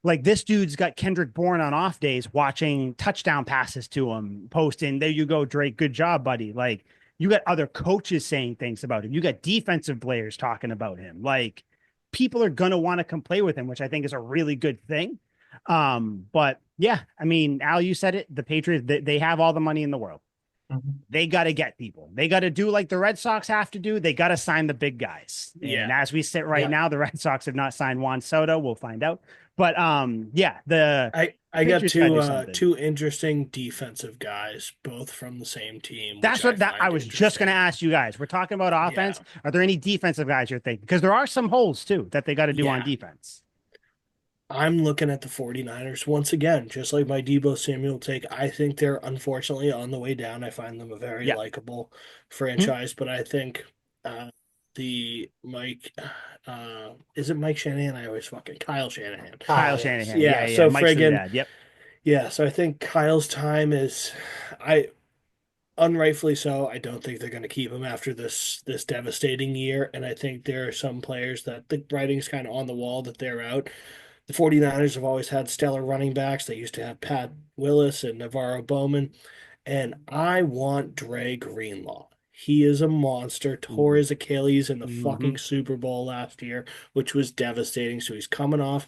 Like this dude's got Kendrick Bourne on off days watching touchdown passes to him, posting, there you go, Drake. Good job, buddy. Like you got other coaches saying things about him. You got defensive players talking about him. Like people are going to want to come play with him, which I think is a really good thing. But yeah, I mean, Al, you said it, the Patriots, they have all the money in the world. They got to get people. They got to do like the Red Sox have to do. They got to sign the big guys. And as we sit right now, the Red Sox have not signed Juan Soto. We'll find out. But I got two interesting defensive guys, both from the same team. That's what I was just going to ask you guys. We're talking about offense. Are there any defensive guys you're thinking? Because there are some holes too that they got to do on defense. I'm looking at the 49ers once again, just like my Deebo Samuel take. I think they're unfortunately on the way down. I find them a very likable franchise, but I think the Mike, is it Mike Shanahan? I always fucking Kyle Shanahan. Kyle Shanahan. Yeah. So Mike's friggin', yep. Yeah. So I think Kyle's time is, unrightfully so. I don't think they're going to keep him after this devastating year, and I think there are some players that the writing's kind of on the wall that they're out. The 49ers have always had stellar running backs. They used to have Pat Willis and Navarro Bowman. And I want Dre Greenlaw. He is a monster. Tore his Achilles in the fucking Super Bowl last year, which was devastating. So he's coming off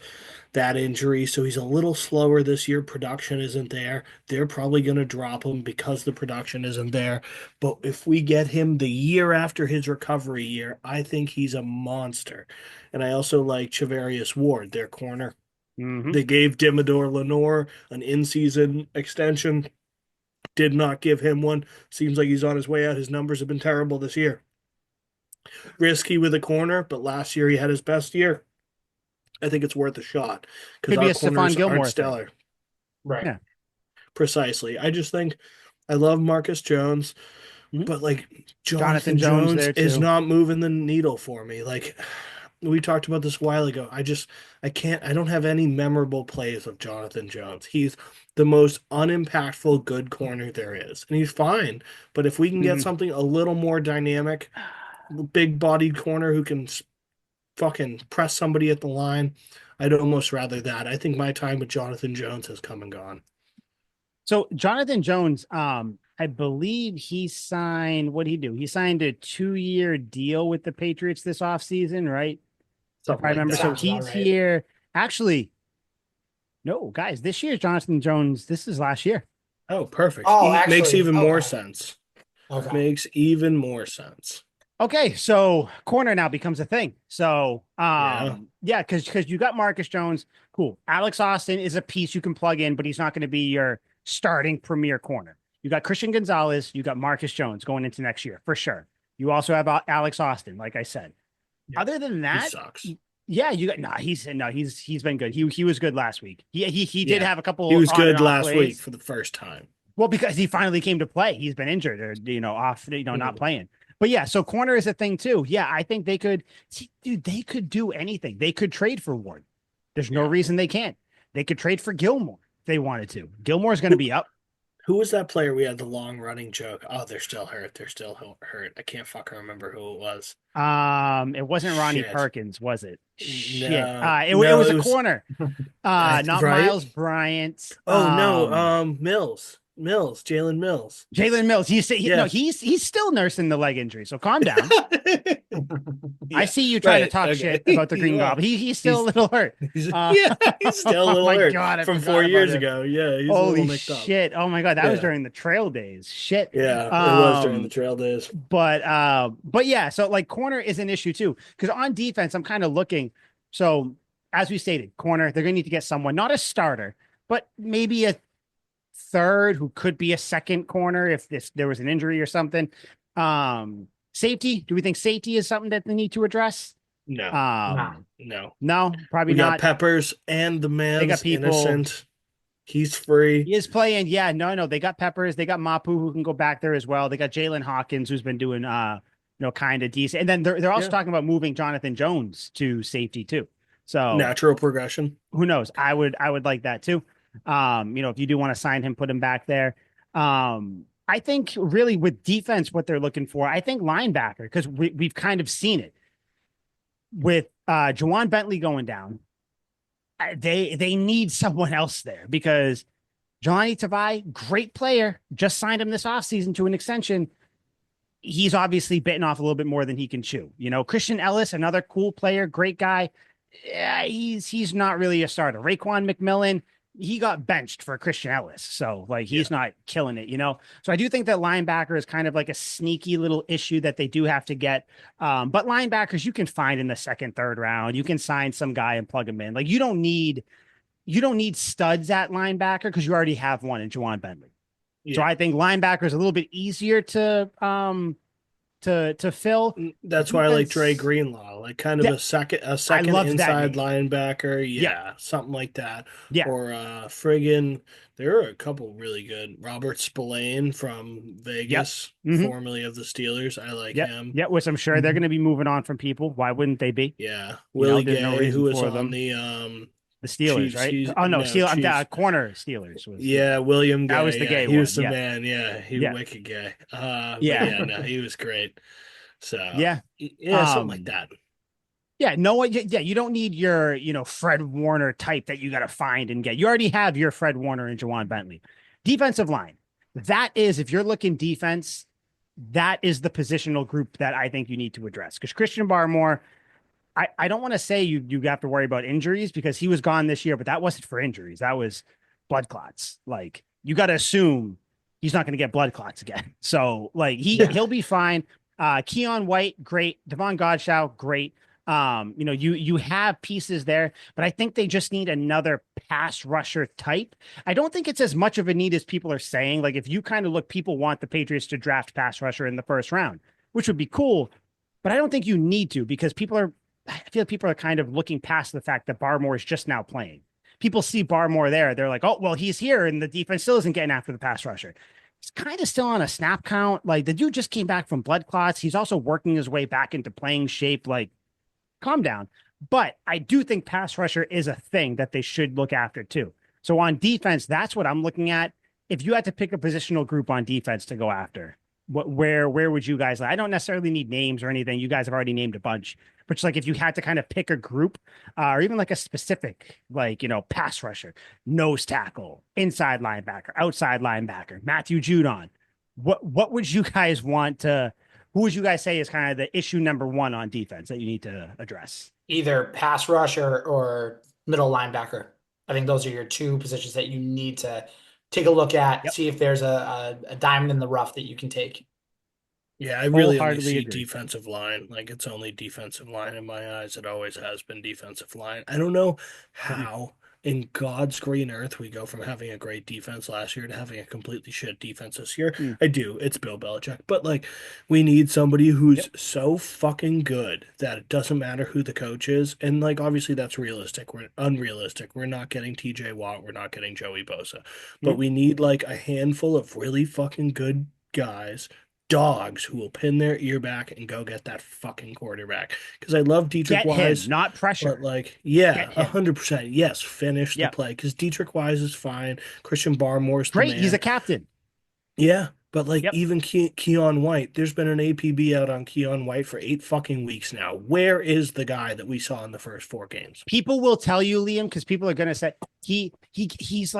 that injury. So he's a little slower this year. Production isn't there. They're probably going to drop him because the production isn't there. But if we get him the year after his recovery year, I think he's a monster. And I also like Charvarius Ward, their corner. They gave Dimmador Lenore an in-season extension. Did not give him one. Seems like he's on his way out. His numbers have been terrible this year. Risky with a corner, but last year he had his best year. I think it's worth a shot because our corners aren't stellar. Right. Yeah. Precisely. I just think I love Marcus Jones, but like Jonathan Jones is not moving the needle for me. Like we talked about this a while ago. I don't have any memorable plays of Jonathan Jones. He's the most unimpactful good corner there is. And he's fine. But if we can get something a little more dynamic, big bodied corner who can fucking press somebody at the line, I'd almost rather that. I think my time with Jonathan Jones has come and gone. So Jonathan Jones, I believe he signed, what did he do? He signed a 2-year deal with the Patriots this offseason, right? If I remember. So he's here. Actually, no, guys, this year's Jonathan Jones. This is last year. Oh, perfect. Oh, actually, makes even more sense. Okay. Makes even more sense. Okay, so corner now becomes a thing. So, because you got Marcus Jones. Cool. Alex Austin is a piece you can plug in, but he's not going to be your starting premier corner. You got Christian Gonzalez. You got Marcus Jones going into next year for sure. You also have Alex Austin, like I said. Yeah. Other than that, he sucks. Yeah, you got he's been good. He was good last week. He did have a couple. He was good last week for the first time. Well, because he finally came to play. He's been injured or off, not playing. But yeah, so corner is a thing too. Yeah, I think they could they could do anything. They could trade for Ward. There's no reason they can't. They could trade for Gilmore if they wanted to. Gilmore's going to be up. Who was that player we had the long running joke? Oh, they're still hurt. They're still hurt. I can't fucking remember who it was. It wasn't Ronnie Perkins, was it? Shit. No, it was a corner. Not right? Miles Bryant. Oh no, Jalen Mills. Jalen Mills. He's still nursing the leg injury. So calm down. I see you trying to talk shit about the Green Goblin. He's still a little hurt. He's still a little hurt. God, from 4 years ago. Yeah, he's holy shit! Oh my god, that was during the trail days. Shit. Yeah, it was during the trail days. But yeah, so like corner is an issue too because on defense I'm kind of looking. So as we stated, corner, they're going to need to get someone, not a starter, but maybe a third who could be a second corner if there was an injury or something. Safety, do we think safety is something that they need to address? No, Nah. no. No, probably We got not. Peppers and the They got man's people. innocent. He's free. He is playing. Yeah, no. They got Peppers. They got Mapu who can go back there as well. They got Jalen Hawkins who's been doing kind of decent. And then they're also Yeah. talking about moving Jonathan Jones to safety too. So Natural progression. who knows? I would like that too. If you do want to sign him, put him back there. I think really with defense, what they're looking for, I think linebacker, because we've kind of seen it with Jawan Bentley going down. They need someone else there because Johnny Tavai, great player, just signed him this offseason to an extension. He's obviously bitten off a little bit more than he can chew. Christian Ellis, another cool player, great guy. Yeah, he's not really a starter. Raekwon McMillan, he got benched for Christian Ellis. So he's not killing it. So I do think that linebacker is kind of like a sneaky little issue that they do have to get. But linebackers you can find in the second, third round. You can sign some guy and plug him in. Like you don't need studs at linebacker because you already have one in Juwan Bentley. So I think linebacker is a little bit easier to fill. That's why I like Dre Greenlaw, like kind of a second inside linebacker. Yeah, something like that. Yeah. Or friggin' there are a couple really good. Robert Spillane from Vegas, formerly of the Steelers. I like him. Yeah, which I'm sure they're going to be moving on from people. Why wouldn't they be? Yeah. Willie Gay, no reason who was for on them. the Steelers, right? Corner Steelers. William Gay. That was the gay he one. He was the man. Yeah, he was wicked gay. No, he was great. So something like that. Yeah, you don't need your, Fred Warner type that you got to find and get. You already have your Fred Warner and Jawan Bentley. Defensive line. That is, if you're looking defense, that is the positional group that I think you need to address. Because Christian Barmore, I don't want to say you have to worry about injuries because he was gone this year, but that wasn't for injuries. That was blood clots. Like you got to assume he's not going to get blood clots again. So he'll be fine. Keon White, great. Devon Godshaw, great. You have pieces there, but I think they just need another pass rusher type. I don't think it's as much of a need as people are saying. Like if you kind of look, people want the Patriots to draft pass rusher in the first round, which would be cool, but I don't think you need to because I feel like people are kind of looking past the fact that Barmore is just now playing. People see Barmore there. They're like, oh, well, he's here and the defense still isn't getting after the pass rusher. He's kind of still on a snap count. Like the dude just came back from blood clots. He's also working his way back into playing shape. Like, calm down. But I do think pass rusher is a thing that they should look after too. So on defense, that's what I'm looking at. If you had to pick a positional group on defense to go after, where would you guys? I don't necessarily need names or anything. You guys have already named a bunch, but just like if you had to kind of pick a group, or even like a specific, pass rusher, nose tackle, inside linebacker, outside linebacker, Matthew Judon. What would you guys want to? Who would you guys say is kind of the issue number one on defense that you need to address? Either pass rush or middle linebacker. I think those are your two positions that you need to take a look at, see if there's a diamond in the rough that you can take. Yeah, I really only Wholeheartedly see agree. defensive line. Like it's only defensive line in my eyes. It always has been defensive line. I don't know how in God's green earth we go from having a great defense last year to having a completely shit defense this year. Mm. I do. It's Bill Belichick. But we need somebody who's Yep. so fucking good that it doesn't matter who the coach is. And obviously that's realistic. We're unrealistic. We're not getting TJ Watt. We're not getting Joey Bosa. But we need a handful of really fucking good guys, dogs who will pin their ear back and go get that fucking quarterback. Because I love Dietrich Wise, not pressure. but 100%. Yes, finish the play. Because Dietrich Wise is fine. Christian Barmore's great. The man. He's a captain. Yeah, but even Keon White, there's been an APB out on Keon White for 8 fucking weeks now. Where is the guy that we saw in the first 4 games? People will tell you, Liam, because people are going to say he's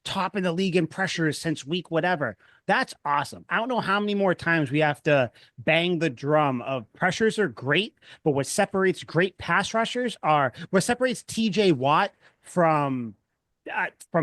top in the league in pressures since week whatever. That's awesome. I don't know how many more times we have to bang the drum of pressures are great, but what separates great pass rushers what separates TJ Watt from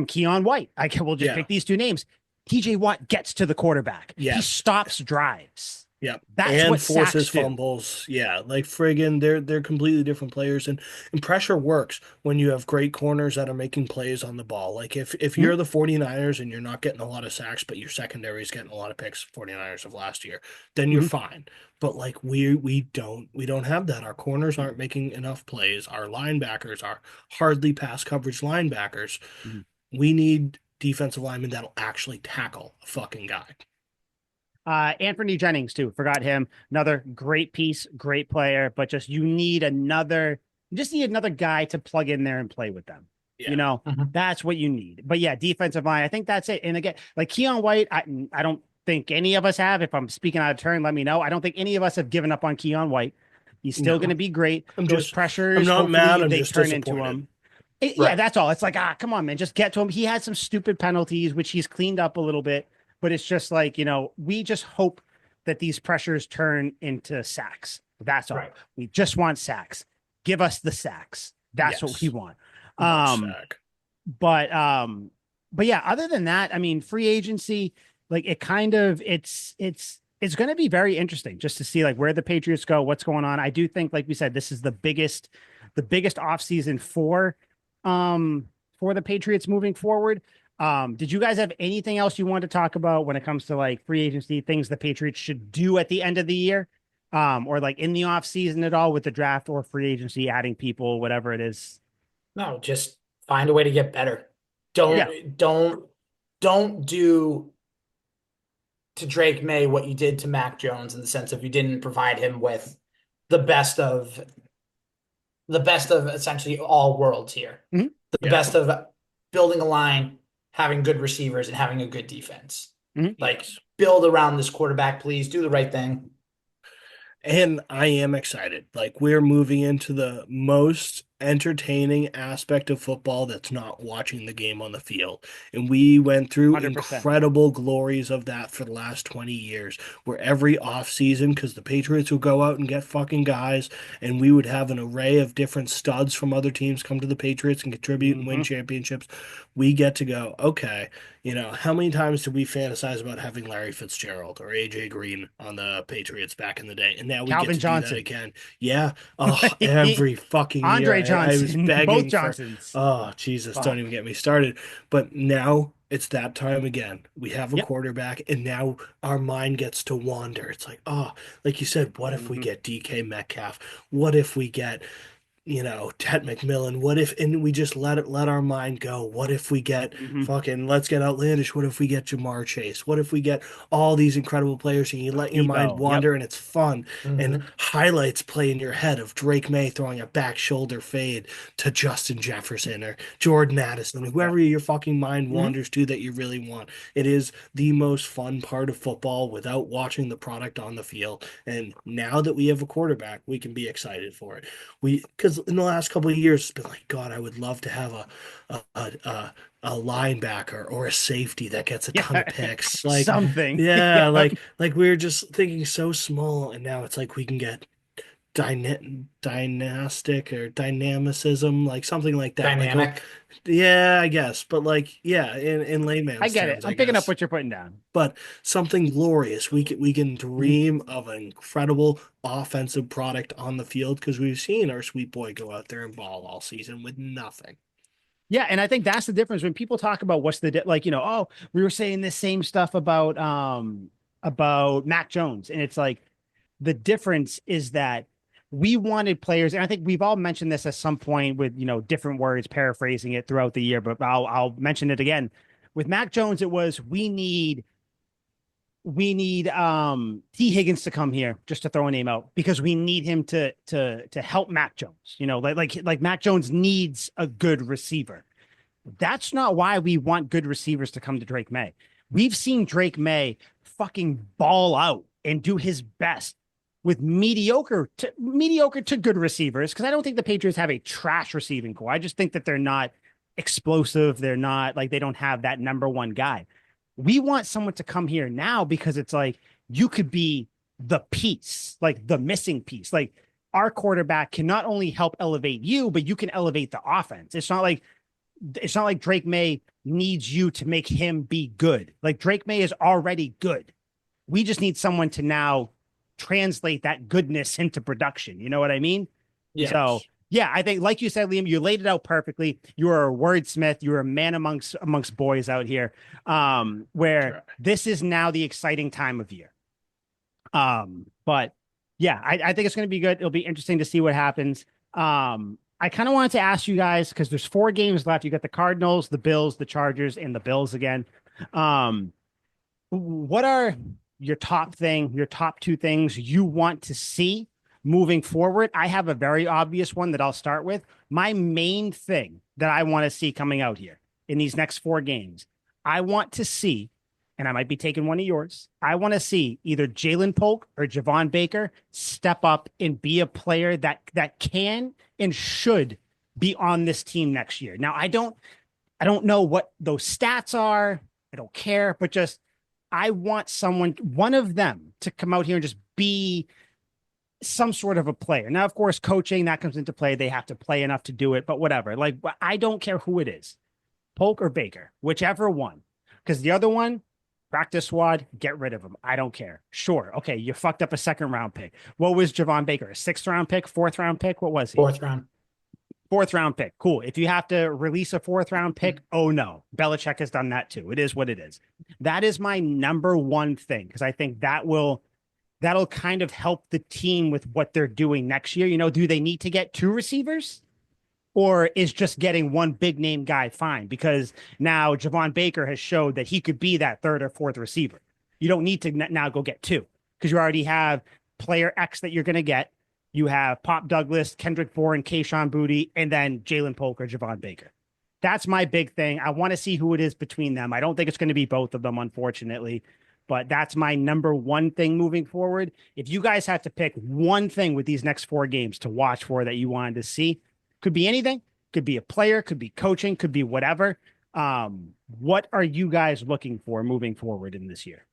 Keon White. We'll just pick these two names. TJ Watt gets to the quarterback. Yes. He stops drives. Yeah. That's And what sacks forces do. fumbles. Yeah. Like friggin' they're completely different players and pressure works when you have great corners that are making plays on the ball. Like if Mhm. you're the 49ers and you're not getting a lot of sacks, but your secondary is getting a lot of picks, 49ers of last year, then you're Mhm. fine. But like we don't have that. Our corners aren't making enough plays. Our linebackers are hardly pass coverage linebackers. Mhm. We need defensive linemen that'll actually tackle a fucking guy. Anthony Jennings too. Forgot him. Another great piece, great player, but just you just need another guy to plug in there and play with them. You Yeah. know, Mhm. that's what you need. But yeah, defensive line, I think that's it. And again, like Keon White, I don't think any of us have. If I'm speaking out of turn, let me know. I don't think any of us have given up on Keon White. He's still going to No. be great. I'm Those just I'm pressures, not mad, hopefully I'm they just turn into disappointed. him. Yeah, Right. that's all. It's like, come on, man, just get to him. He had some stupid penalties, which he's cleaned up a little bit, but it's just like, we just hope that these pressures turn into sacks. That's all. Right. We just want sacks. Give us the sacks. That's what we Yes. want. Much Um, sack. but um, but yeah, other than that, I mean, free agency, like it kind of it's going to be very interesting just to see like where the Patriots go, what's going on. I do think, like we said, this is the biggest offseason for the Patriots moving forward. Did you guys have anything else you want to talk about when it comes to like free agency, things the Patriots should do at the end of the year? Or like in the off season at all with the draft or free agency, adding people, whatever it is. No, just find a way to get better. Yeah, Don't do to Drake May what you did to Mac Jones in the sense of you didn't provide him with the best of the best of essentially all worlds here. Mhm. The Yeah. best of building a line, having good receivers, and having a good defense. Mhm. Like Yes. build around this quarterback, please. Do the right thing. And I am excited. Like we're moving into the most entertaining aspect of football that's not watching the game on the field. And we went through 100%. incredible glories of that for the last 20 years, where every offseason, because the Patriots would go out and get fucking guys, and we would have an array of different studs from other teams come to the Patriots and contribute and win Mhm. championships. We get to go, okay, how many times did we fantasize about having Larry Fitzgerald or AJ Green on the Patriots back in the day? And now we get Calvin to do that Johnson, again. Yeah. Oh, every fucking year Andre I was Johnson, both begging for, Johnsons. oh, Jesus, don't even Fuck. get me started. But now it's that time again. We have a Yep. quarterback, and now our mind gets to wander. It's like, oh, like you said, what if we Mhm. get DK Metcalf? What if we get Ted McMillan, what if, and we just let our mind go. What if we get Mhm. fucking, let's get outlandish. What if we get Jamar Chase? What if we get all these incredible players and you let your mind Debo. Yep. wander and it's fun and Mhm. highlights play in your head of Drake May throwing a back shoulder fade to Justin Jefferson or Jordan Addison, Yep. whoever your fucking mind Mhm. wanders to that you really want. It is the most fun part of football without watching the product on the field. And now that we have a quarterback, we can be excited for it. Because in the last couple of years, it's been like, God, I would love to have a linebacker or a safety that gets a ton Yeah. of picks. Like, Something. yeah, Yep. like we were just thinking so small, and now it's like we can get dynastic or dynamicism, like something like that. Like, oh, Dynamic. yeah, I guess, but like, yeah, in I layman's get it. terms, I I'm picking up guess. what you're putting down. But something glorious. We can Mhm. dream of an incredible offensive product on the field because we've seen our sweet boy go out there and ball all season with nothing. Yeah, and I think that's the difference when people talk about what's the like, oh, we were saying this same stuff about Mac Jones, and it's like the difference is that we wanted players, and I think we've all mentioned this at some point with different words, paraphrasing it throughout the year, but I'll mention it again. With Mac Jones, it was we need T Higgins to come here, just to throw a name out, because we need him to help Mac Jones. Like Mac Jones needs a good receiver. That's not why we want good receivers to come to Drake May. We've seen Drake May fucking ball out and do his best with mediocre to good receivers, because I don't think the Patriots have a trash receiving core. I just think that they're not explosive. They're not like they don't have that number one guy. We want someone to come here now because it's like you could be the piece, like the missing piece. Like our quarterback can not only help elevate you, but you can elevate the offense. It's not like Drake May needs you to make him be good. Like Drake May is already good. We just need someone to now translate that goodness into production. You know what I mean? So Yes. yeah, I think like you said, Liam, you laid it out perfectly. You are a wordsmith. You're a man amongst boys out here. Where Try. this is now the exciting time of year. But yeah, I think it's going to be good. It'll be interesting to see what happens. I kind of wanted to ask you guys because there's 4 games left. You got the Cardinals, the Bills, the Chargers, and the Bills again. Um, what are your top 2 things you want to see moving forward? I have a very obvious one that I'll start with. My main thing that I want to see coming out here in these next 4 games, I want to see, and I might be taking one of yours. I want to see either Jalen Polk or Javon Baker step up and be a player that can and should be on this team next year. Now, I don't know what those stats are. I don't care, but just I want one of them to come out here and just be some sort of a player. Now, of course, coaching that comes into play. They have to play enough to do it, but whatever. Like, I don't care who it is, Polk or Baker, whichever one. Because the other one, practice squad, get rid of him. I don't care. Sure. Okay. You fucked up a second round pick. What was Javon Baker? A 6th round pick, 4th round pick? What was he? Fourth round. 4th round pick. Cool. If you have to release a 4th round pick, oh no. Belichick has done that too. It is what it is. That is my number one thing because I think that'll kind of help the team with what they're doing next year. Do they need to get 2 receivers? Or is just getting one big name guy fine? Because now Javon Baker has showed that he could be that 3rd or 4th receiver. You don't need to now go get 2 because you already have player X that you're going to get. You have Pop Douglas, Kendrick Bourne, Kayshon Boutte, and then Jalen Polk or Javon Baker. That's my big thing. I want to see who it is between them. I don't think it's going to be both of them, unfortunately, but that's my number one thing moving forward. If you guys have to pick one thing with these next 4 games to watch for that you wanted to see, could be anything, could be a player, could be coaching, could be whatever. What are you guys looking for moving forward in this year?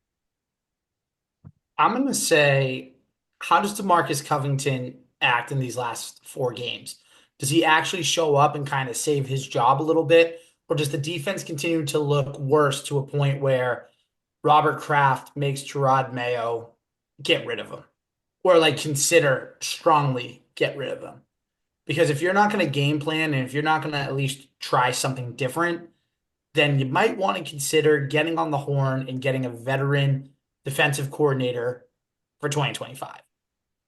I'm gonna say, how does DeMarcus Covington act in these last 4 games? Does he actually show up and kind of save his job a little bit, or does the defense continue to look worse to a point where Robert Kraft makes Gerard Mayo get rid of him, or like consider strongly get rid of him? Because if you're not going to game plan and if you're not going to at least try something different, then you might want to consider getting on the horn and getting a veteran defensive coordinator for 2025.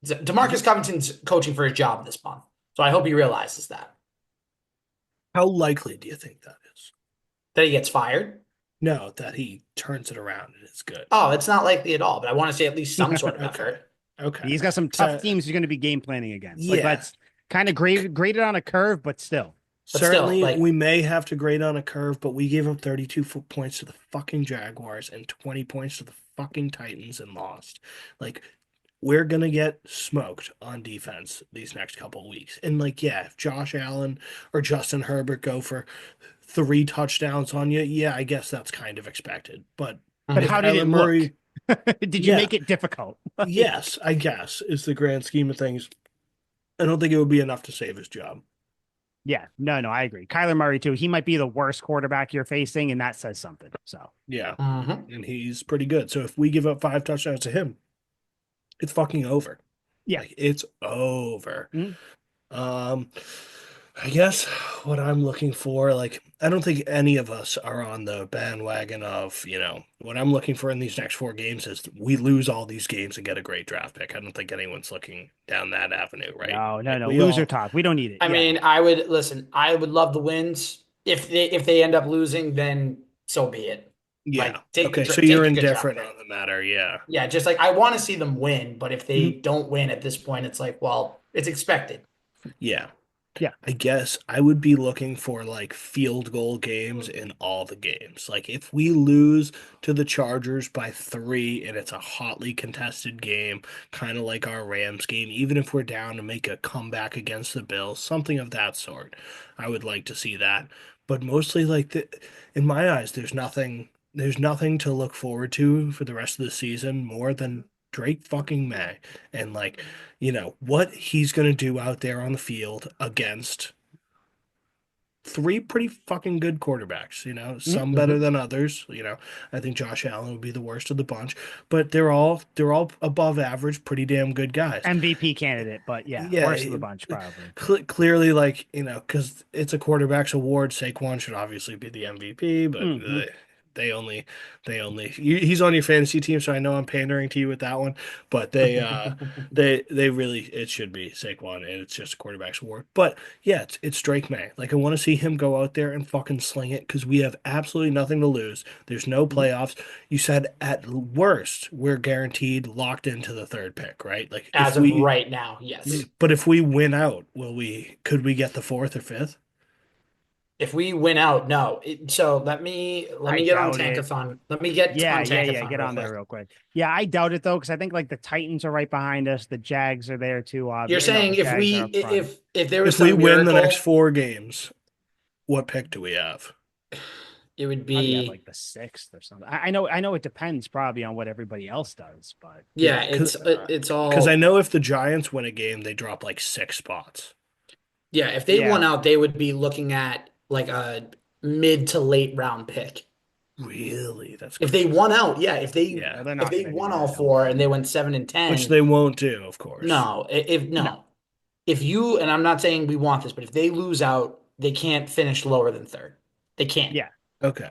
DeMarcus Covington's coaching for his job this month. So I hope he realizes How likely do you think that is? that he gets fired. No, that he turns it around and it's good. Oh, it's not likely at all, but I want to see at least some sort of Okay. effort. Okay. He's got some tough So, teams he's going to be game planning against. Like, yeah. let's kind of grade it on a curve, but still. But still, Certainly, like, we may have to grade on a curve, but we gave up 32 points to the fucking Jaguars and 20 points to the fucking Titans and lost. Like, we're gonna get smoked on defense these next couple of weeks. And like, yeah, if Josh Allen or Justin Herbert go for 3 touchdowns on you, yeah, I guess that's kind of expected. But But if mhm. how did Kyler it look? Murray, Did you yeah, make it difficult? Like, yes, I guess is the grand scheme of things. I don't think it would be enough to save his job. yeah, no, I agree. Kyler Murray, too. He might be the worst quarterback you're facing, and that says something. So, Yeah, Mhm. and he's pretty good. So if we give up 5 touchdowns to him, it's fucking over. yeah. Like it's over. Mm-hmm. Um, I guess what I'm looking for, like, I don't think any of us are on the bandwagon of, what I'm looking for in these next 4 games is we lose all these games and get a great draft pick. I don't think anyone's looking down that avenue, right? Like No. we Loser all, talk. We don't need it. I Yeah. mean, I would listen. I would love the wins. If they end up losing, then so be it. yeah. Like take Okay, the so take you're a good draft indifferent pick. on the matter, yeah. Yeah, just like I want to see them win, but if they Mhm. don't win at this point, it's like, well, it's expected. Yeah. Yeah. I guess I would be looking for like field goal games in all the games. Like if we lose to the Chargers by 3 and it's a hotly contested game, kind of like our Rams game, even if we're down to make a comeback against the Bills, something of that sort. I would like to see that. But mostly in my eyes, there's nothing to look forward to for the rest of the season more than Drake fucking May. And like what he's going to do out there on the field against three pretty fucking good quarterbacks, some Mm-hmm. better than others. I think Josh Allen would be the worst of the bunch, but they're all above average, pretty damn good guys. MVP candidate, but yeah, worst of Yeah, the bunch probably. clearly, like, because it's a quarterback's award, Saquon should obviously be the MVP, but Hmm. they only, he's on your fantasy team, so I know I'm pandering to you with that one, but they really, it should be Saquon, and it's just a quarterback's award. But yeah, it's Drake May. Like, I want to see him go out there and fucking sling it because we have absolutely nothing to lose. There's no playoffs. You said at worst, we're guaranteed locked into the third pick, right? Like, As of right now, yes. but if we win out, could we get the fourth or fifth? If we win out, no. So let me I get on doubt it. Tankathon. Let me get Yeah, on yeah, yeah. Tankathon Get real on there quick. real quick. Yeah, I doubt it though, because I think like the Titans are right behind us. The Jags are there too. You're No, saying the if Jags we are up front. if there was If we some win the next miracle, four games, what pick do we have? it would Probably have be like the sixth or something. I know it depends probably on what everybody else does, but yeah, Yeah, it's because I all know if the Giants win a game, they drop like 6 spots. yeah, if they won yeah. out, they would be looking at like a mid to late round pick. Really? That's If they crazy. won out, yeah, if they Yeah, They're if not they gonna do won all that, I don't four and think. they went 7 and which 10, they won't do, of course. no. If No. no. If you and I'm not saying we want this, but if they lose out, they can't finish lower than third. They can't. Yeah. Okay.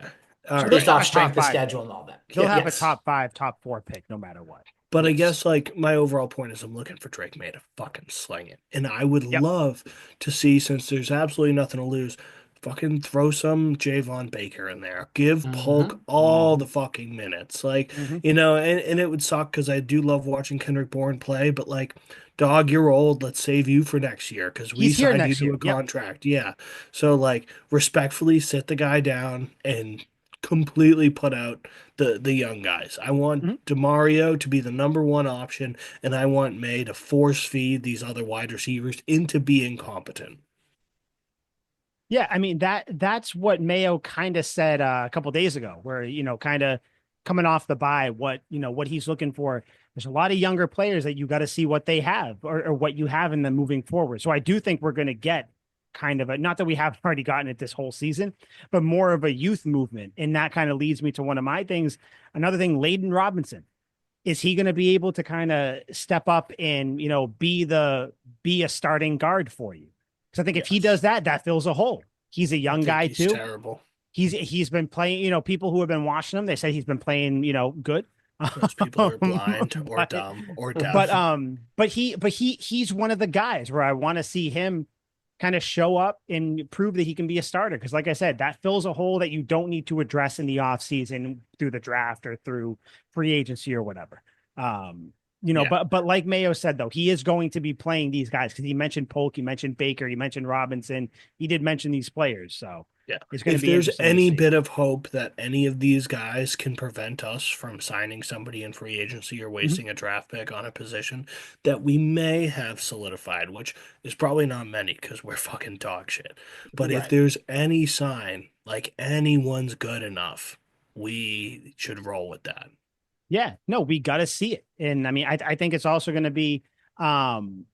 All So they'll Based right. have off a top strength of five schedule pick. and all that. They'll have a Yes. top five, top four pick no matter what. But I Yes. guess like my overall point is I'm looking for Drake May to fucking sling it. And I would Yep. love to see, since there's absolutely nothing to lose, fucking throw some Javon Baker in there. Give Mm-hmm. Polk all the Mm-hmm. fucking minutes. Like, Hmm. and it would suck because I do love watching Kendrick Bourne play, but like, dog, you're old. Let's save you for next year because we He's here signed you next to year. a Yep. contract. Yeah. So like respectfully sit the guy down and completely put out the young guys. I want Mhm. DeMario to be the number one option, and I want May to force feed these other wide receivers into being competent. Yeah, I mean that's what Mayo kind of said a couple days ago, where kind of coming off the bye, what he's looking for. There's a lot of younger players that you got to see what they have or what you have in them moving forward. So I do think we're going to get kind of a not that we haven't already gotten it this whole season, but more of a youth movement, and that kind of leads me to one of my things. Another thing, Layden Robinson. Is he going to be able to kind of step up and be a starting guard for you? Because I think if he does Yes. that, that fills a hole. He's a I young think guy he's too. terrible. He's been playing. People who have been watching him, they said he's been playing. Good. Those people are blind or but dumb or but deaf. he's one of the guys where I want to see him kind of show up and prove that he can be a starter. Because like I said, that fills a hole that you don't need to address in the offseason through the draft or through free agency or whatever. Um, Yeah. but like Mayo said, though, he is going to be playing these guys because he mentioned Polk, he mentioned Baker, he mentioned Robinson. He did mention these players. So Yeah. it's going to If be there's interesting to any see. bit of hope that any of these guys can prevent us from signing somebody in free agency or Mhm. wasting a draft pick on a position that we may have solidified, which is probably not many because we're fucking dog shit. But if Right. there's any sign like anyone's good enough, we should roll with that. Yeah, no, we got to see it. And I mean, I think it's also going to be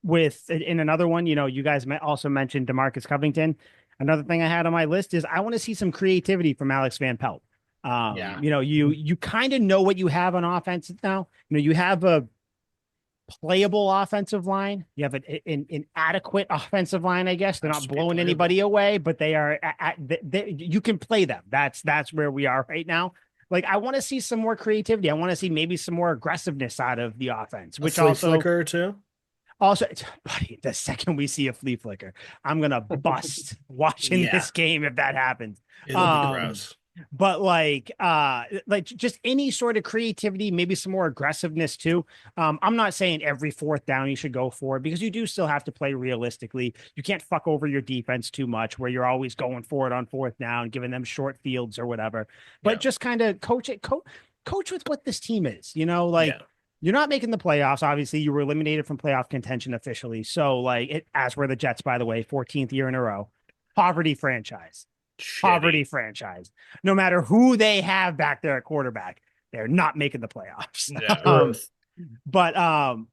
with in another one, you guys also mentioned Demarcus Covington. Another thing I had on my list is I want to see some creativity from Alex Van Pelt. Yeah. You kind of know what you have on offense now. You have a playable offensive line. You have an adequate offensive line, I guess. They're Has not to be blowing playable. anybody away, but they are you can play them. That's where we are right now. Like I want to see some more creativity. I want to see maybe some more aggressiveness out of the offense, A which flea also flicker or two? also buddy, the second we see a flea flicker, I'm gonna bust watching Yeah, this game if that happens. it'll be Um gross. but like just any sort of creativity, maybe some more aggressiveness too. I'm not saying every fourth down you should go for it because you do still have to play realistically. You can't fuck over your defense too much where you're always going for it on fourth down, giving them short fields or whatever. But Yeah, just kind of coach with what this team is, like yeah. you're not making the playoffs. Obviously, you were eliminated from playoff contention officially. So, like, as were the Jets, by the way, 14th year in a row. Poverty franchise. Poverty Shitty. franchise. No matter who they have back there at quarterback, they're not making the playoffs. Yeah. um, Truth. but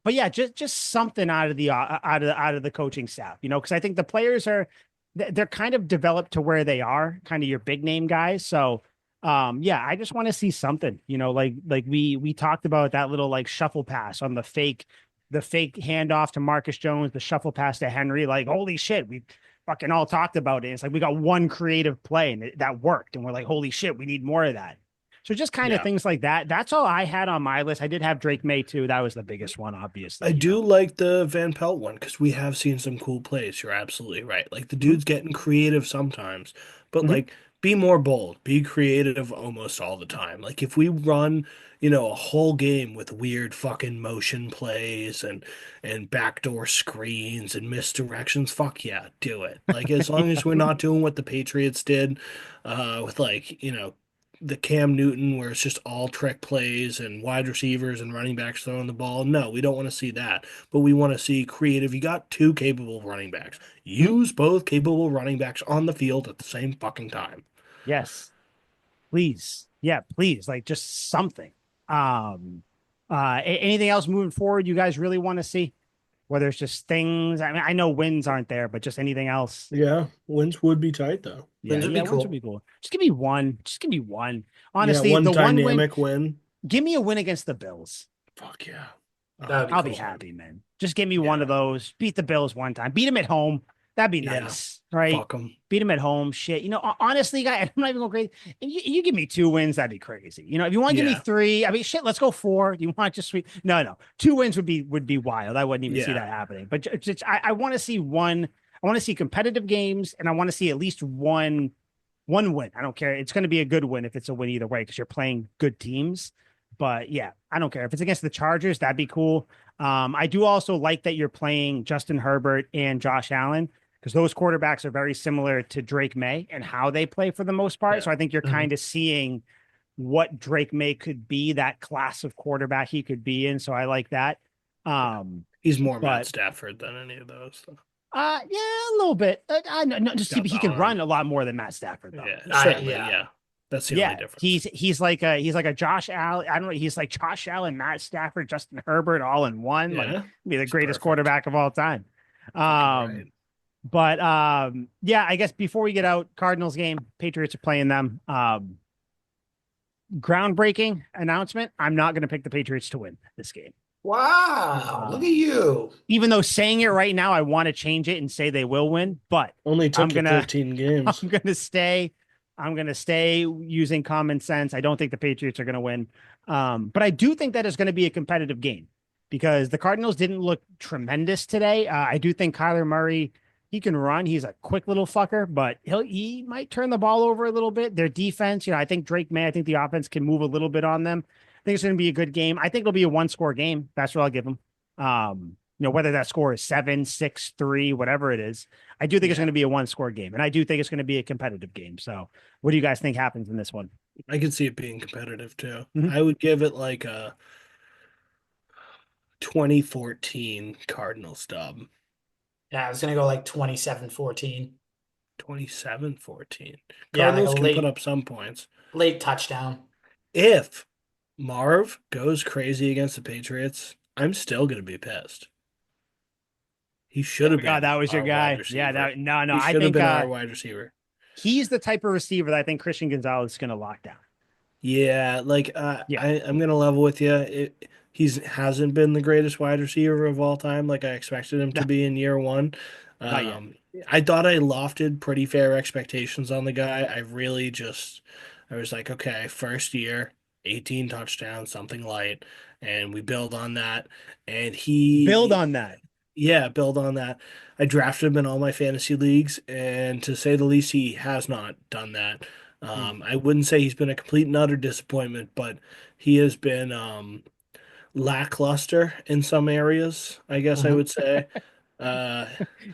yeah, just something out of the coaching staff, because I think the players are they're kind of developed to where they are, kind of your big name guys. So yeah, I just want to see something, like we talked about that little like shuffle pass on the fake handoff to Marcus Jones, the shuffle pass to Henry. Like, holy shit, we fucking all talked about it. It's like we got one creative play and that worked. And we're like, holy shit, we need more of that. So just kind of Yeah. things like that. That's all I had on my list. I did have Drake May too. That was the biggest one, obviously, I do like the Van Pelt one because we have seen some cool plays. You're absolutely right. Like the Mhm, dude's getting creative sometimes, but mhm. like be more bold, be creative almost all the time. Like if we run, a whole game with weird fucking motion plays and backdoor screens and misdirections, fuck yeah, do it. Like as long Yeah. as we're not doing what the Patriots did, with like, the Cam Newton where it's just all trick plays and wide receivers and running backs throwing the ball. No, we don't want to see that. But we want to see creative. You got two capable running backs. Mhm. Use both capable running backs on the field at the same fucking time. Yes. Please. Yeah, please. Like just something. Anything else moving forward you guys really want to see? Whether it's just things. I mean, I know wins aren't there, but just anything else. Yeah, wins would be tight though. Yeah, Wins would yeah, be wins would cool. be cool. Just give me one. Just give me one. Yeah, Honestly, one the one win, dynamic win. give me a win against the Bills. Fuck yeah. That would be I'll be cool. 100%. happy, man. Just give me one of Yeah. those. Beat the Bills one time. Beat them at home. That'd be Yeah. nice, right? Fuck them. Beat them at home. Shit. Honestly, guy, I'm not even going crazy. If you give me two wins, that'd be crazy. If you want to give me Yeah. three, I mean, shit, let's go four. Do you want just sweet? No, no. Two wins would be wild. I wouldn't even see Yeah. that happening. But I want to see one. I want to see competitive games, and I want to see at least one win. I don't care. It's going to be a good win if it's a win either way because you're playing good teams. But yeah, I don't care if it's against the Chargers. That'd be cool. I do also like that you're playing Justin Herbert and Josh Allen because those quarterbacks are very similar to Drake May and how they play for the most part. Yeah. So I think you're Mhm. kind of seeing what Drake May could be, that class of quarterback he could be in. So I like that. Yeah. Um, He's more Matt but Stafford than any of those. So. yeah, a little bit. I know, no, just Got the he can run arm. a lot more than Matt Stafford though. Yeah, certainly. Yeah. Yeah. That's the only Yeah, difference. he's like a Josh Allen. I don't know. He's like Josh Allen, Matt Stafford, Justin Herbert, all in one. Like Yeah. be the It's greatest perfect. quarterback of all time. Fucking Um, right. but yeah, I guess before we get out, Cardinals game, Patriots are playing them. Groundbreaking announcement. I'm not going to pick the Patriots to win this game. Wow. Look at Um, you. even though saying it right now, I want to change it and say they will win, but Only I'm took you gonna 13 I'm games. gonna stay. I'm gonna stay using common sense. I don't think the Patriots are gonna win. But I do think that is going to be a competitive game because the Cardinals didn't look tremendous today. I do think Kyler Murray, he can run. He's a quick little fucker, but he might turn the ball over a little bit. Their defense, I think Drake May, I think the offense can move a little bit on them. I think it's going to be a good game. I think it'll be a one-score game. That's what I'll give them. Whether that score is 7-6-3, whatever it is, I do think it's Yeah. going to be a one-score game, and I do think it's going to be a competitive game. So, what do you guys think happens in this one? I could see it being competitive too. Mhm. I would give it like a 2014 Cardinals dub. Yeah, I was gonna go like 27-14. 27-14. Yeah, like a Cardinals can put late up some points. late touchdown. If Marv goes crazy against the Patriots, I'm still going to be pissed. He should Oh have my God, been that was your our wide guy. Yeah, receiver. no. He I should have think been our wide receiver. he's the type of receiver that I think Christian Gonzalez is going to lock down. Yeah, like Yeah, I'm gonna level with you. He's hasn't been the greatest wide receiver of all time, like I expected him no, to be in year one. not yet. I thought I lofted pretty fair expectations on the guy. I was like, okay, first year, 18 touchdowns, something light, and we build on that. And Build on that. yeah, build on that. I drafted him in all my fantasy leagues, and to say the least, he has not done that. Hmm. I wouldn't say he's been a complete and utter disappointment, but he has been lackluster in some areas, I guess I Uh-huh. would say. Uh,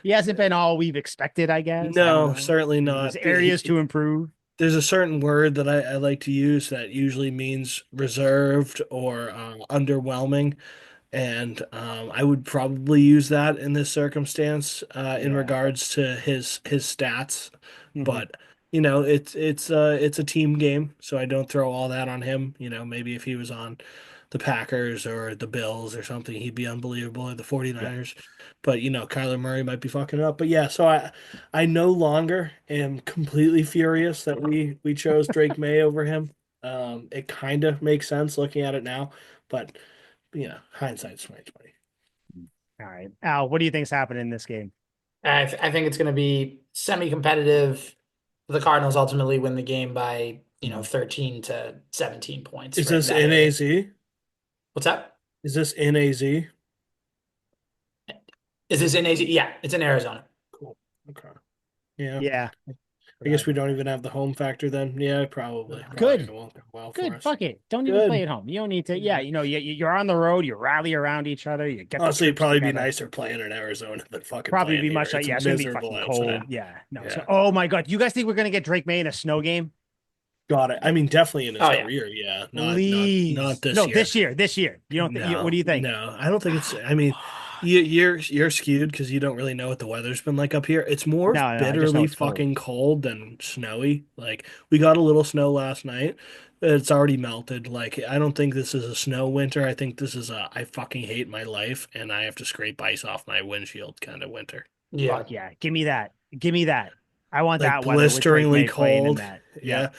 He hasn't been all we've expected, I guess. I don't no, know. certainly There's not. areas to improve. There's a certain word that I like to use that usually means reserved or underwhelming. And I would probably use that in this circumstance in Yeah. regards to his stats. Hmm. But it's a team game, so I don't throw all that on him. Maybe if he was on the Packers or the Bills or something, he'd be unbelievable, or the Yeah. 49ers. But Kyler Murray might be fucking it up. But yeah, so I no longer am completely furious that we chose Drake May over him. It kind of makes sense looking at it now, but hindsight's 2020. All right. Al, what do you think's happening in this game? I think it's going to be semi-competitive. The Cardinals ultimately win the game by, Mhm. 13 to 17 points, Is right in this that area. NAZ? What's that? Is this NAZ? Is this in AZ? Yeah, it's in Arizona. Cool. Okay. Yeah. Yeah. I Forgot guess we about don't that. even have the home factor then. Yeah, probably. Probably Good. won't go well for Good. us. Fuck it. Don't even play Good. at home. You don't need to. Yeah. Yeah. You're on the road. You rally around each other. You get the Honestly, it'd troops probably be together. nicer playing in Arizona than fucking Probably playing be here. much like, It's yeah, it's going to be miserable fucking outside. cold. Yeah. No. So, Yeah. oh my God. You guys think we're going to get Drake May in a snow game? Got it. I mean, definitely in his Oh yeah. career, yeah. Not Please. this No, year. this year. You don't think, what No, do you think? no. I don't think it's I mean, you're skewed because you don't really know what the weather's been like up here. It's more No, I just know bitterly it's cold. fucking cold than snowy. Like we got a little snow last night. It's already melted. Like I don't think this is a snow winter. I think this is a I fucking hate my life and I have to scrape ice off my windshield kind of winter. Yeah. Fuck yeah. Give me that. Give me that. I want Like that weather with Drake blisteringly May playing in cold. that. Yep. Yeah.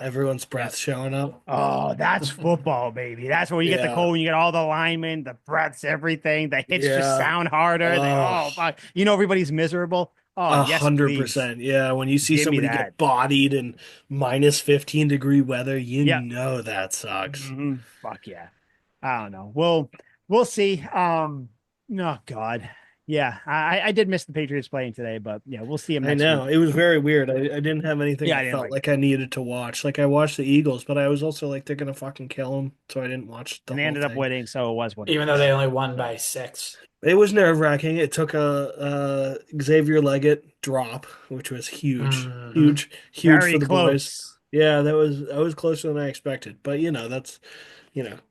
Everyone's breath Yep. showing up. Oh, that's football, baby. That's where you get the Yeah. cold and you get all the linemen, the breaths, everything. The hits just Yeah. sound harder. Oh, Fuck. Everybody's miserable. Oh, yes, please. 100%. Yeah, when you see Give me somebody that. get bodied in minus 15-degree weather, you Yep. know that sucks. Fuck yeah. I don't know. We'll see. Oh God. Yeah, I did miss the Patriots playing today, but yeah, we'll see them I next week. know. It was very weird. I didn't have anything Yeah, I I didn't felt like it. like I needed to watch. Like I watched the Eagles, but I was also like they're gonna fucking kill them, so I didn't watch the And they whole ended up thing. winning, so it was what it Even though was. they only won So, by 6. It was nerve-wracking. It took a Xavier Leggett drop, which was huge. Hmm. Huge, huge very for the boys. close. Yeah, that was closer than I expected. But that's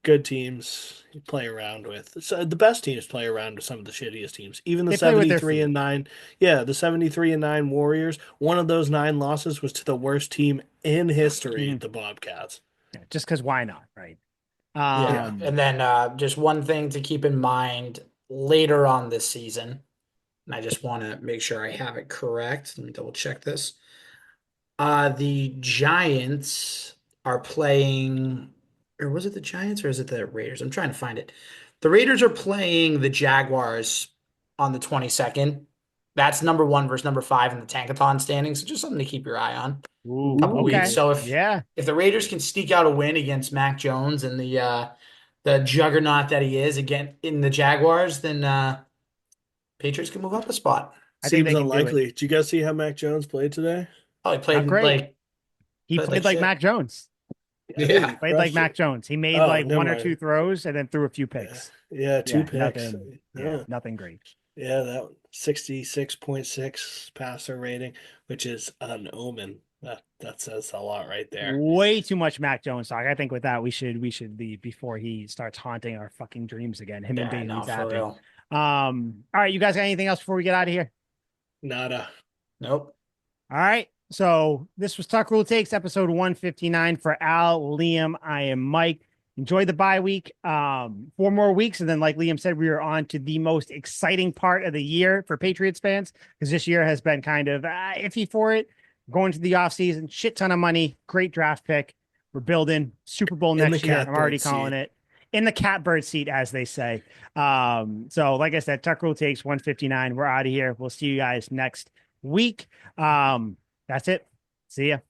good teams you play around with. So the best teams play around with some of the shittiest teams. Even the They play with their 73 feet. and 9. Yeah, the 73 and 9 Warriors, one of those 9 losses was to the worst team in history, Mhm. the Bobcats. Yeah, just because why not, right? Yeah. Yeah. And then just one thing to keep in mind later on this season, and I just want to make sure I have it correct. Let me double check this. The Giants are playing, or was it the Giants or is it the Raiders? I'm trying to find it. The Raiders are playing the Jaguars on the 22nd. That's number 1 versus number 5 in the Tankathon standings. So just something to keep your eye on a Ooh, couple weeks. okay. Ooh. So Yeah. if the Raiders can sneak out a win against Mac Jones and the juggernaut that he is again in the Jaguars, then Patriots can move up a spot. I think Seems they can do it. unlikely. Did you guys see how Mac Jones played today? Oh, he Not played great. like He played like played like shit. Mac Jones. I didn't Yeah. Played like crush Mac it. Jones. He made Oh, like never one or two mind. throws and then threw a few Yeah, picks. yeah, 2 Yeah, picks. nothing. Yeah, Yeah. nothing great. Yeah, that 66.6 passer rating, which is an omen. That says a lot right there. Way too much Mac Jones talk. I think with that we should leave before he starts haunting our fucking dreams again. Him and Yeah, Bailey no, for Zappi. real. All right, you guys got anything else before we get out of here? Nada. Nope. All right. So this was Tuck Rule Takes, episode 159 for Al, Liam. I am Mike. Enjoy the bye week. 4 more weeks. And then, like Liam said, we are on to the most exciting part of the year for Patriots fans, because this year has been kind of iffy for it. Going to the offseason, shit ton of money, great draft pick. We're building Super Bowl In the next year. I'm already catbird calling seat. it in the catbird seat, as they say. So like I said, Tuck Rule Takes 159. We're out of here. We'll see you guys next week. That's it. See ya.